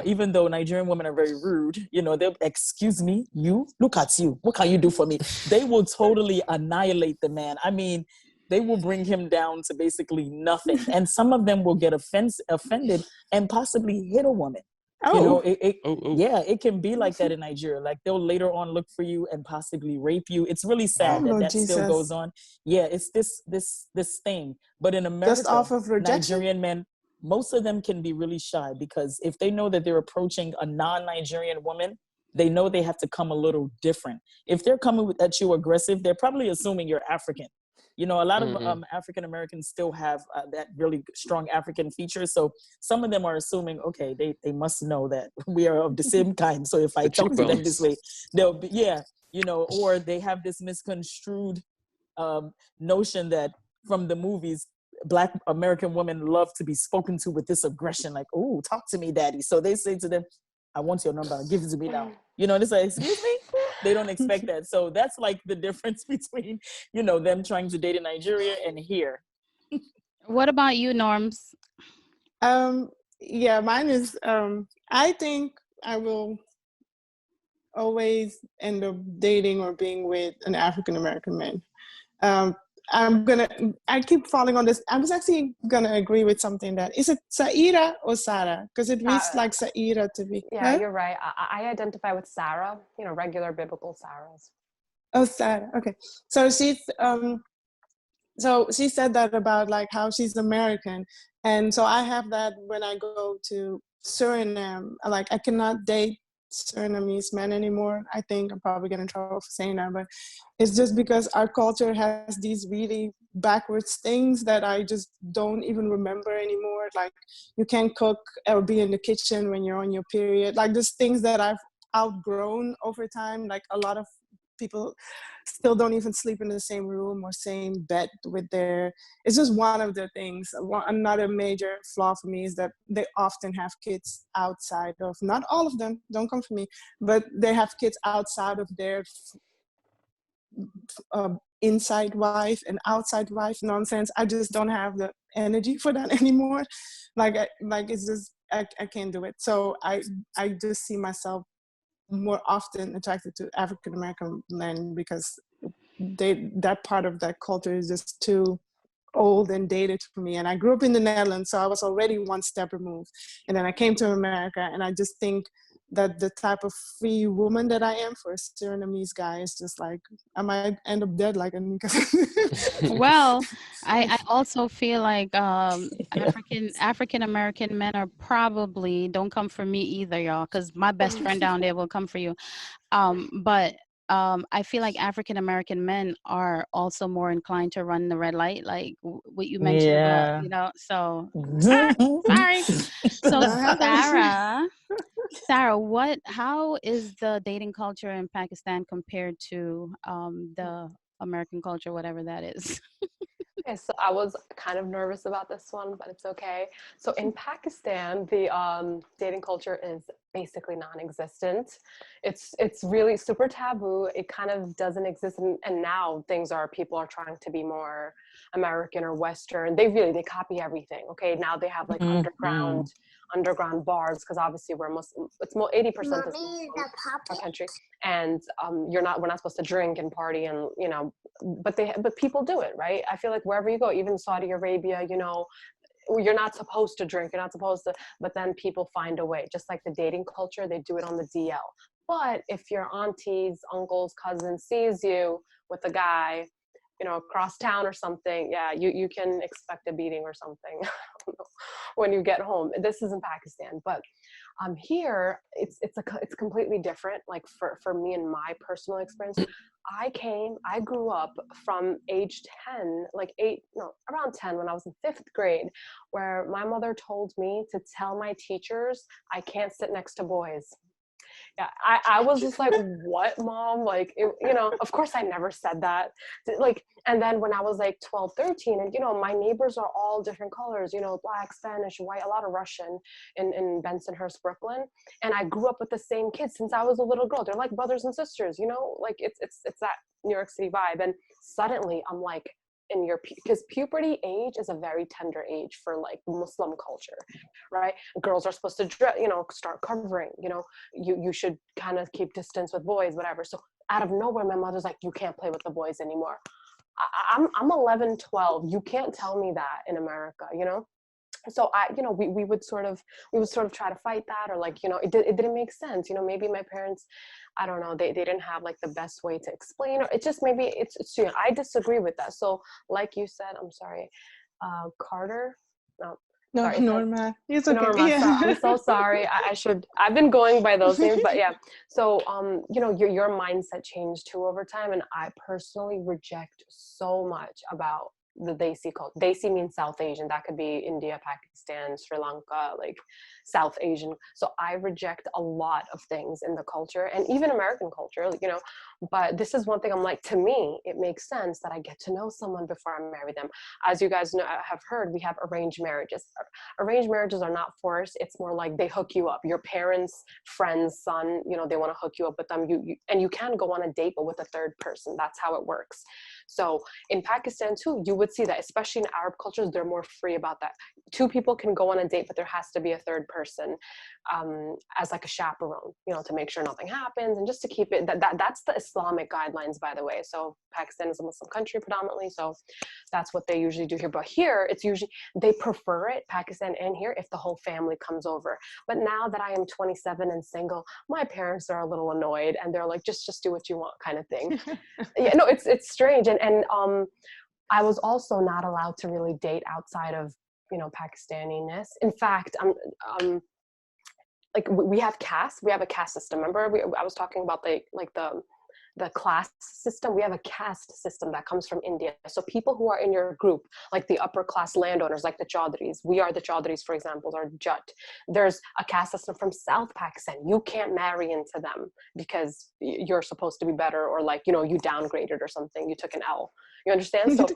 even though Nigerian women are very rude, they'll, excuse me, you, look at you, what can you do for me? They will totally annihilate the man. I mean, they will bring him down to basically nothing, and some of them will get offended and possibly hit a woman. Oh, Oh, oh, Yeah, it can be like that in Nigeria. Like they'll later on look for you and possibly rape you. It's really oh sad that Lord that still goes Jesus. on. Yeah, it's this thing. But in Just America, off of rejection? Nigerian men, most of them can be really shy because if they know that they're approaching a non-Nigerian woman, they know they have to come a little different. If they're coming at you aggressive, they're probably assuming you're African. A lot of mm-hmm. African Americans still have that really strong African feature. So some of them are assuming, okay, they must know that we are of the same kind. So if I The talk to them this cheekbones. way, they'll be, yeah, or they have this misconstrued notion that from the movies, Black American women love to be spoken to with this aggression, like, oh, talk to me, daddy. So they say to them, I want your number, give it to me now. It's like, excuse me? They don't expect that. So that's like the difference between, them trying to date in Nigeria and here. What about you, Norms? Um, yeah, mine is, I think I will always end up dating or being with an African American man. Um, I keep falling on this. I was actually gonna agree with something that, is it Saira or Sarah? Because it reads like Saira to me. Yeah, Huh? you're right. I identify with Sarah, regular biblical Sarahs. Oh, Sarah. Okay. So she said that about like how she's American. And so I have that when I go to Suriname. Like I cannot date Surinamese men anymore. I think I'm probably getting in trouble for saying that, but it's just because our culture has these really backwards things that I just don't even remember anymore. Like you can't cook or be in the kitchen when you're on your period. Like there's things that I've outgrown over time. Like a lot of people still don't even sleep in the same room or same bed with their, it's just one of the things. Another major flaw for me is that they often have kids outside of, not all of them, don't come for me, but they have kids outside of their inside wife and outside wife nonsense. I just don't have the energy for that anymore. Like it's just, I can't do it. So I just see myself more often attracted to African American men because that part of that culture is just too old and dated for me. And I grew up in the Netherlands, so I was already one step removed. And then I came to America, and I just think that the type of free woman that I am for a Surinamese guy is just like, I might end up dead like Anika. Well, I also feel like Yeah. African American men are probably don't come for me either, y'all, because my best friend down there will come for you. But I feel like African American men are also more inclined to run the red light, like what you mentioned about, Yeah. you know. So sorry. So That happens. Sarah, how is the dating culture in Pakistan compared to the American culture, whatever that is? Okay, so I was kind of nervous about this one, but it's okay. So in Pakistan, the dating culture is basically non-existent. It's really super taboo. It kind of doesn't exist, and now people are trying to be more American or Western. They copy everything. Okay, now they have like Mhm. underground bars because obviously we're Muslim. It's more 80% is Muslim, our country, and we're not supposed to drink and party and but people do it, right? I feel like wherever you go, even Saudi Arabia, you're not supposed to drink, you're not supposed to, but then people find a way. Just like the dating culture, they do it on the DL. But if your aunties, uncles, cousins sees you with a guy, across town or something, yeah, you can expect a beating or something when you get home. This is in Pakistan, but here it's completely different. Like for me and my personal experience, I grew up from age 10, around 10 when I was in 5th grade, where my mother told me to tell my teachers I can't sit next to boys. Yeah, I was just like, what, mom? Like, of course I never said that. And then when I was like 12, 13, and, my neighbors are all different colors, black, Spanish, white, a lot of Russian in Bensonhurst, Brooklyn. And I grew up with the same kids since I was a little girl. They're like brothers and sisters, like it's that New York City vibe. And suddenly I'm like, because puberty age is a very tender age for like Muslim culture, right? Girls are supposed to start covering, you should kind of keep distance with boys, whatever. So out of nowhere, my mother's like, you can't play with the boys anymore. I'm 11, 12. You can't tell me that in America, So we would sort of try to fight that, or like, it didn't make sense. Maybe my parents, I don't know, they didn't have like the best way to explain, or it's just, maybe it's I disagree with that. So like you said, I'm sorry, Carter, no, No, sorry, Norma, it's okay. Norma, so Yeah. I'm so sorry. I've been going by those names, but yeah. So, your mindset changed too over time. And I personally reject so much about the Desi culture. Desi means South Asian. That could be India, Pakistan, Sri Lanka, like South Asian. So I reject a lot of things in the culture, and even American culture, but this is one thing I'm like, to me, it makes sense that I get to know someone before I marry them. As you guys have heard, we have arranged marriages. Arranged marriages are not forced. It's more like they hook you up. Your parents' friend's son, they want to hook you up with them. And you can go on a date, but with a third person. That's how it works. So in Pakistan too, you would see that, especially in Arab cultures, they're more free about that. 2 people can go on a date, but there has to be a third person as like a chaperone, to make sure nothing happens, and just to keep it, that's the Islamic guidelines, by the way. So Pakistan is a Muslim country predominantly, so that's what they usually do here. But here, it's usually, they prefer it, Pakistan and here, if the whole family comes over. But now that I am 27 and single, my parents are a little annoyed, and they're like, just do what you want, kind of thing. Yeah, no, it's strange. And I was also not allowed to really date outside of, Pakistaniness. In fact, like we have caste. We have a caste system. Remember, I was talking about the class system. We have a caste system that comes from India. So people who are in your group, like the upper class landowners, like the Chaudhrys, we are the Chaudhrys, for example, or Jat. There's a caste system from South Pakistan. You can't marry into them because you're supposed to be better, or like, you downgraded or something. You took an L. You understand? So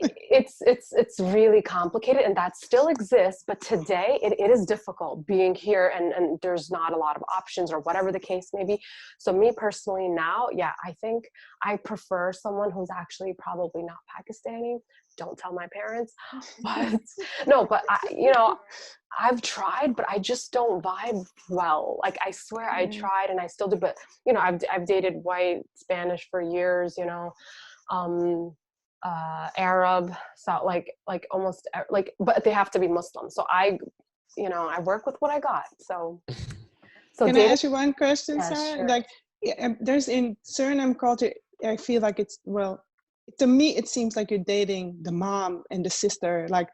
it's really complicated, and that still exists. But today it is difficult being here, and there's not a lot of options, or whatever the case may be. So me personally now, out, yeah, I think I prefer someone who's actually probably not Pakistani. Don't tell my parents. But no, but I've tried, but I just don't vibe well. Like, I swear I tried and I still do, but I've dated white, Spanish for years, um, Arab, so like almost like, but they have to be Muslim. So I work with what I got. So Can I dating, ask you one question, yeah, Sarah? sure. Like, there's in Suriname culture, I feel like it's, well, to me, it seems like you're dating the mom and the sister. Like,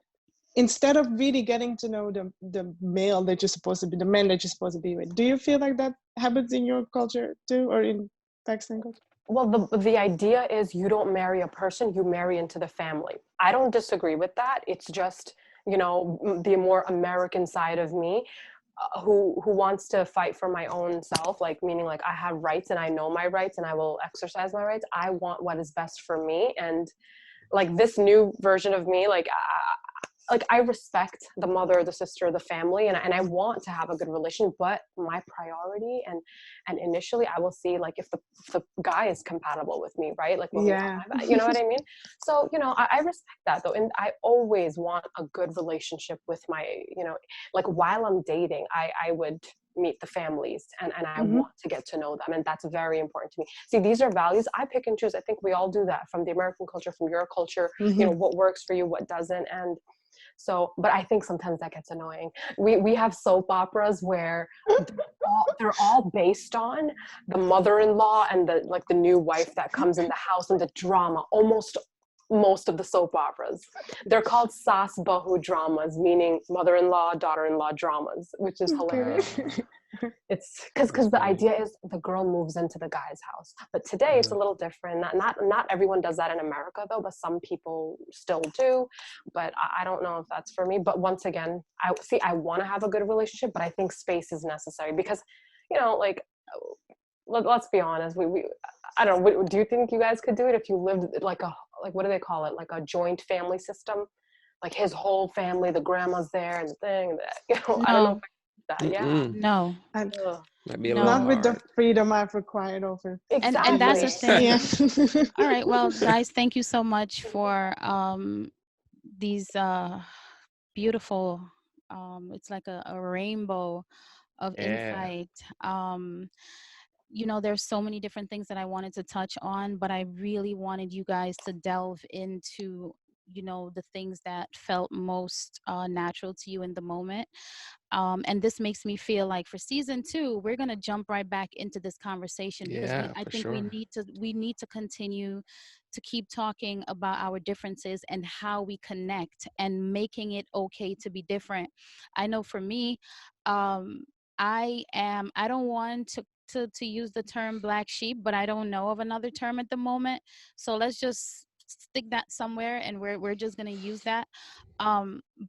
instead of really getting to know the male that you're supposed to be, the man that you're supposed to be with. Do you feel like that happens in your culture too, or in Pakistan culture? Well, the idea is you don't marry a person, you marry into the family. I don't disagree with that. It's just, the more American side of me, who wants to fight for my own self, like, meaning like I have rights and I know my rights and I will exercise my rights. I want what is best for me. And like this new version of me, like I respect the mother, the sister, the family, and I want to have a good relation, but my priority and initially I will see like if the guy is compatible with me, right? Like when we Yeah. have, you know what I mean? So, I respect that though. And I always want a good relationship with my, like while I'm dating, I would meet the families and I Mm-hmm. want to get to know them. And that's very important to me. See, these are values I pick and choose. I think we all do that, from the American culture, from your culture, Mm-hmm. what works for you, what doesn't. And so, but I think sometimes that gets annoying. We have soap operas where they're all based on the mother-in-law and the new wife that comes in the house, and the drama. Almost most of the soap operas, they're called sas bahu dramas, meaning mother-in-law, daughter-in-law dramas, which is Okay. hilarious. It's because the idea is the girl moves into the guy's house, but today it's a little different. Not everyone does that in America though, but some people still do. But I don't know if that's for me. But once again, I want to have a good relationship, but I think space is necessary because, like, let's be honest, we I don't know. Do you think you guys could do it if you lived like what do they call it, like a joint family system? Like his whole family, the grandma's there and the thing that I don't know if No, I could do that. Yeah. no, And Ugh. Might be a little not no. with the hard. freedom I've required over And that's the Exactly. divorce. Yeah. thing. All right, well, guys, thank you so much for these beautiful, it's like a rainbow of Yeah. insight. There's so many different things that I wanted to touch on, but I really wanted you guys to delve into, the things that felt most natural to you in the moment. And this makes me feel like for season 2, we're going to jump right back into this conversation, because Yeah, I for think we sure. need to continue to keep talking about our differences and how we connect and making it okay to be different. I know for me, um, I don't want to use the term black sheep, but I don't know of another term at the moment. So let's just stick that somewhere, and we're just going to use that.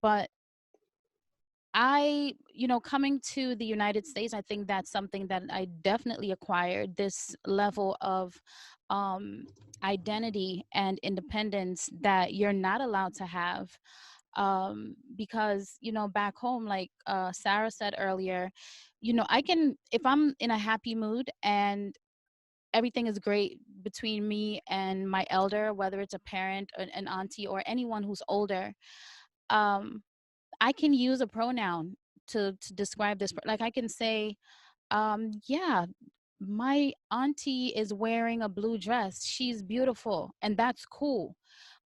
But coming to the United States, I think that's something that I definitely acquired, this level of um, identity and independence that you're not allowed to have. Because, back home, like Sarah said earlier, if I'm in a happy mood and everything is great between me and my elder, whether it's a parent, an auntie, or anyone who's older, um, I can use a pronoun to describe this. Like I can say, yeah, my auntie is wearing a blue dress. She's beautiful, and that's cool.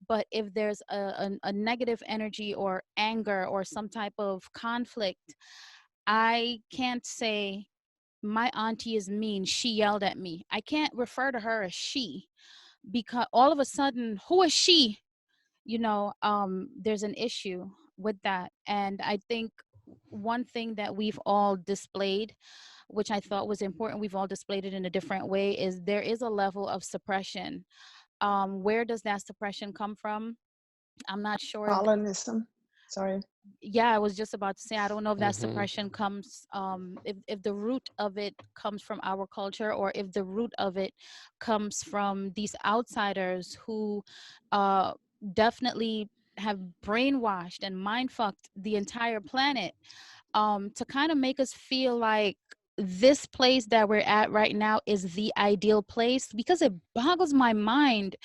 But if there's a negative energy or anger or some type of conflict, I can't say my auntie is mean. She yelled at me. I can't refer to her as she, because all of a sudden, who is she? There's an issue with that. And I think one thing that we've all displayed, which I thought was important, we've all displayed it in a different way, is there is a level of suppression. Where does that suppression come from? I'm not sure if Colonism. Sorry. yeah, I was just about to say, I don't know if that Hmm. suppression comes, if the root of it comes from our culture, or if the root of it comes from these outsiders who uh, definitely have brainwashed and mind fucked the entire planet, to kind of make us feel like this place that we're at right now is the ideal place, because it boggles my mind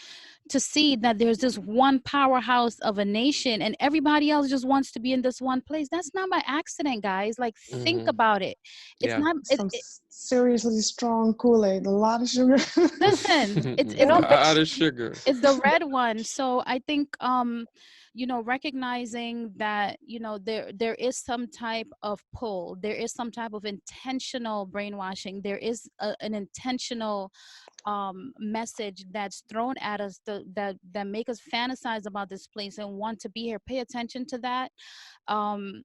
to see that there's this one powerhouse of a nation and everybody else just wants to be in this one place. That's not by accident, guys. Like, think Hmm. about it. It's Yeah. not Some seriously strong Kool-Aid, a lot of sugar. listen, it's You it's know, the Out of sugar. it's the red one. So I think recognizing that, there is some type of pull, there is some type of intentional brainwashing, there is an intentional message that's thrown at us, that make us fantasize about this place and want to be here. Pay attention to that. um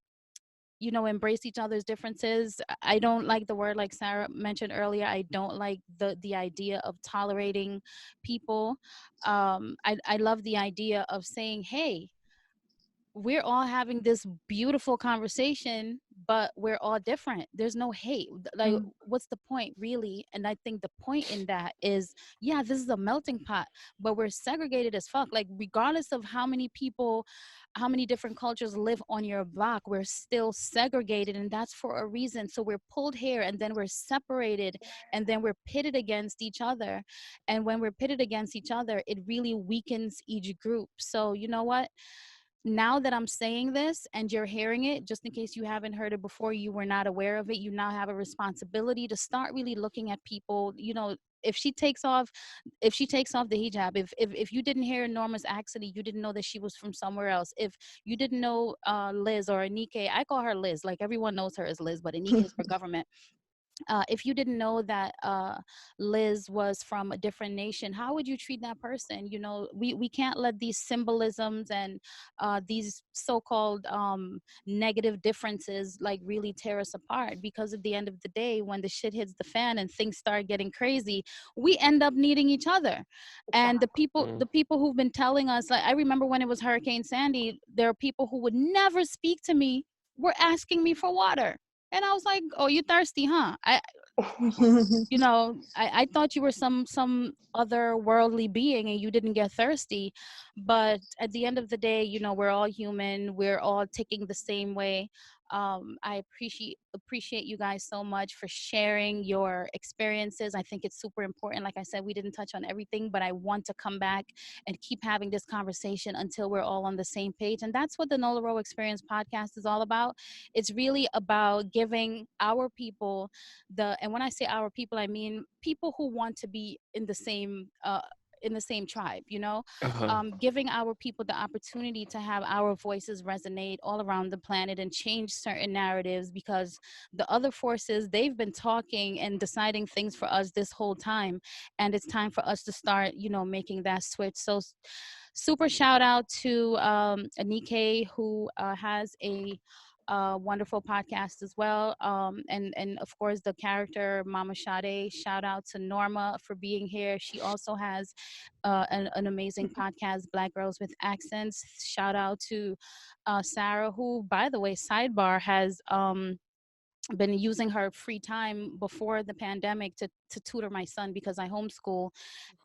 Embrace each other's differences. I don't like the word, like Sarah mentioned earlier, I don't like the idea of tolerating people. I love the idea of saying, hey, we're all having this beautiful conversation, but we're all different. There's no hate. Like, Mm. what's the point, really? And I think the point in that is, yeah, this is a melting pot, but we're segregated as fuck. Like, regardless of how many people, how many different cultures live on your block, we're still segregated, and that's for a reason. So we're pulled here, and then we're separated, and then we're pitted against each other. And when we're pitted against each other, it really weakens each group. So, you know what? Now that I'm saying this and you're hearing it, just in case you haven't heard it before, you were not aware of it, you now have a responsibility to start really looking at people. If she takes off, the hijab, if you didn't hear Norma's accent, you didn't know that she was from somewhere else. If you didn't know Liz or Anike, I call her Liz, like everyone knows her as Liz, but Anike is for government. If you didn't know that Liz was from a different nation, how would you treat that person? We can't let these symbolisms and these so-called negative differences like really tear us apart, because at the end of the day, when the shit hits the fan and things start getting crazy, we end up needing each other. And the people Mm. the people who've been telling us, like, I remember when it was Hurricane Sandy, there are people who would never speak to me, were asking me for water. And I was like, "Oh, you thirsty, huh?" I thought you were some other worldly being and you didn't get thirsty. But at the end of the day, we're all human. We're all ticking the same way. I appreciate you guys so much for sharing your experiences. I think it's super important. Like I said, we didn't touch on everything, but I want to come back and keep having this conversation until we're all on the same page. And that's what the Nola Row Experience podcast is all about. It's really about giving our people and when I say our people, I mean people who want to be in the same tribe, Uh-huh. giving our people the opportunity to have our voices resonate all around the planet and change certain narratives, because the other forces, they've been talking and deciding things for us this whole time, and it's time for us to start making that switch. So super shout out to Anike, who has a wonderful podcast as well. And of course the character Mama Sade. Shout out to Norma for being here. She also has an amazing podcast, Black Girls with Accents. Shout out to Sarah, who, by the way, sidebar, has been using her free time before the pandemic to tutor my son, because I homeschool,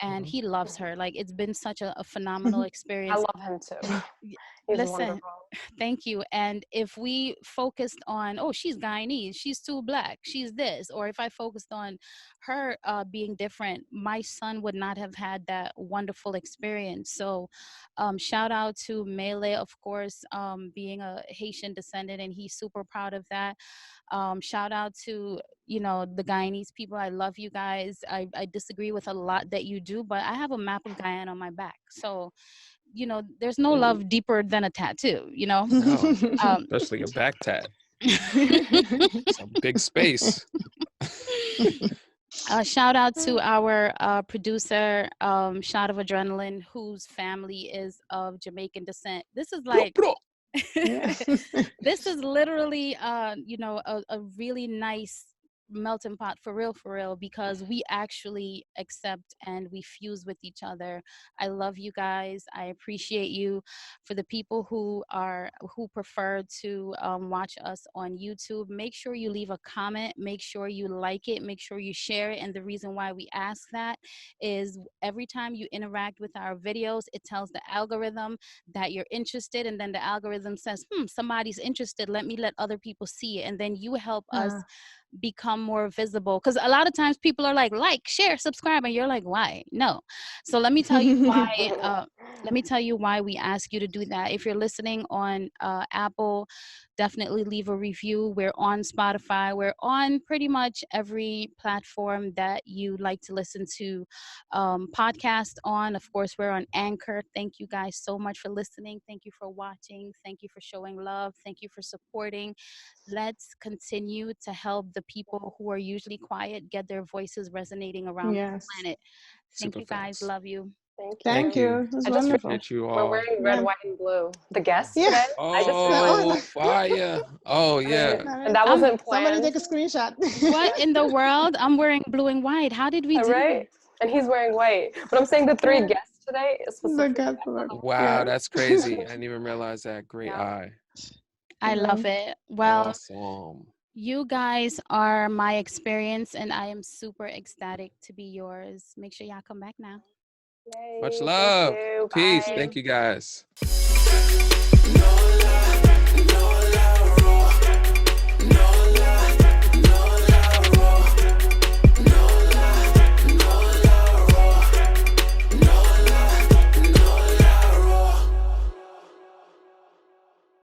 and he loves her. Like, it's been such a phenomenal I experience. love him too. He's Listen, wonderful. thank you. And if we focused on, oh, she's Guyanese, she's too black, she's this, or if I focused on her being different, my son would not have had that wonderful experience. So shout out to Mele, of course, being a Haitian descendant, and he's super proud of that. Shout out to the Guyanese people. I love you guys. I disagree with a lot that you do, but I have a map of Guyana on my back. So there's no love deeper than a tattoo, No, um, especially a back tat. It's a big space. shout out to our producer, Shot of Adrenaline, whose family is of Jamaican descent. This is Bro, like bro. Yeah. this is literally a really nice melting pot, for real, because we actually accept and we fuse with each other. I love you guys. I appreciate you. For the people who prefer to watch us on YouTube, make sure you leave a comment, make sure you like it, make sure you share it. And the reason why we ask that is every time you interact with our videos, it tells the algorithm that you're interested, and then the algorithm says, somebody's interested, let other people see it, and then you help us become more visible, because a lot of times people are like, share, subscribe, and you're like, why? No. So let me tell you why. Let me tell you why we ask you to do that. If you're listening on Apple, definitely leave a review. We're on Spotify. We're on pretty much every platform that you like to listen to podcast on. Of course, we're on Anchor. Thank you guys so much for listening. Thank you for watching. Thank you for showing love. Thank you for supporting. Let's continue to help the people who are usually quiet get their voices resonating around the Yes. planet. Thank Super you guys. facts. Love you. Thank you. Thank you. It was I just wonderful. Appreciate you We're all. wearing red, Yeah. white, and blue. The guests Yeah. today. I just realized, Oh, fire. Oh, I mean, yeah. and that I'm wasn't Somebody planned, take a screenshot. what in the world? I'm wearing blue and white. How did we do right? this? And he's wearing white. But I'm saying the three Yeah. guests today is The specifically. gut work. Wow, Yeah. that's crazy. I didn't even realize that. Great Yeah. eye. I love it. Well, Awesome. you guys are my experience, and I am super ecstatic to be yours. Make sure y'all come back now. Yay, Much thank love. you. Peace. Bye. Thank you guys. Nola, Nola.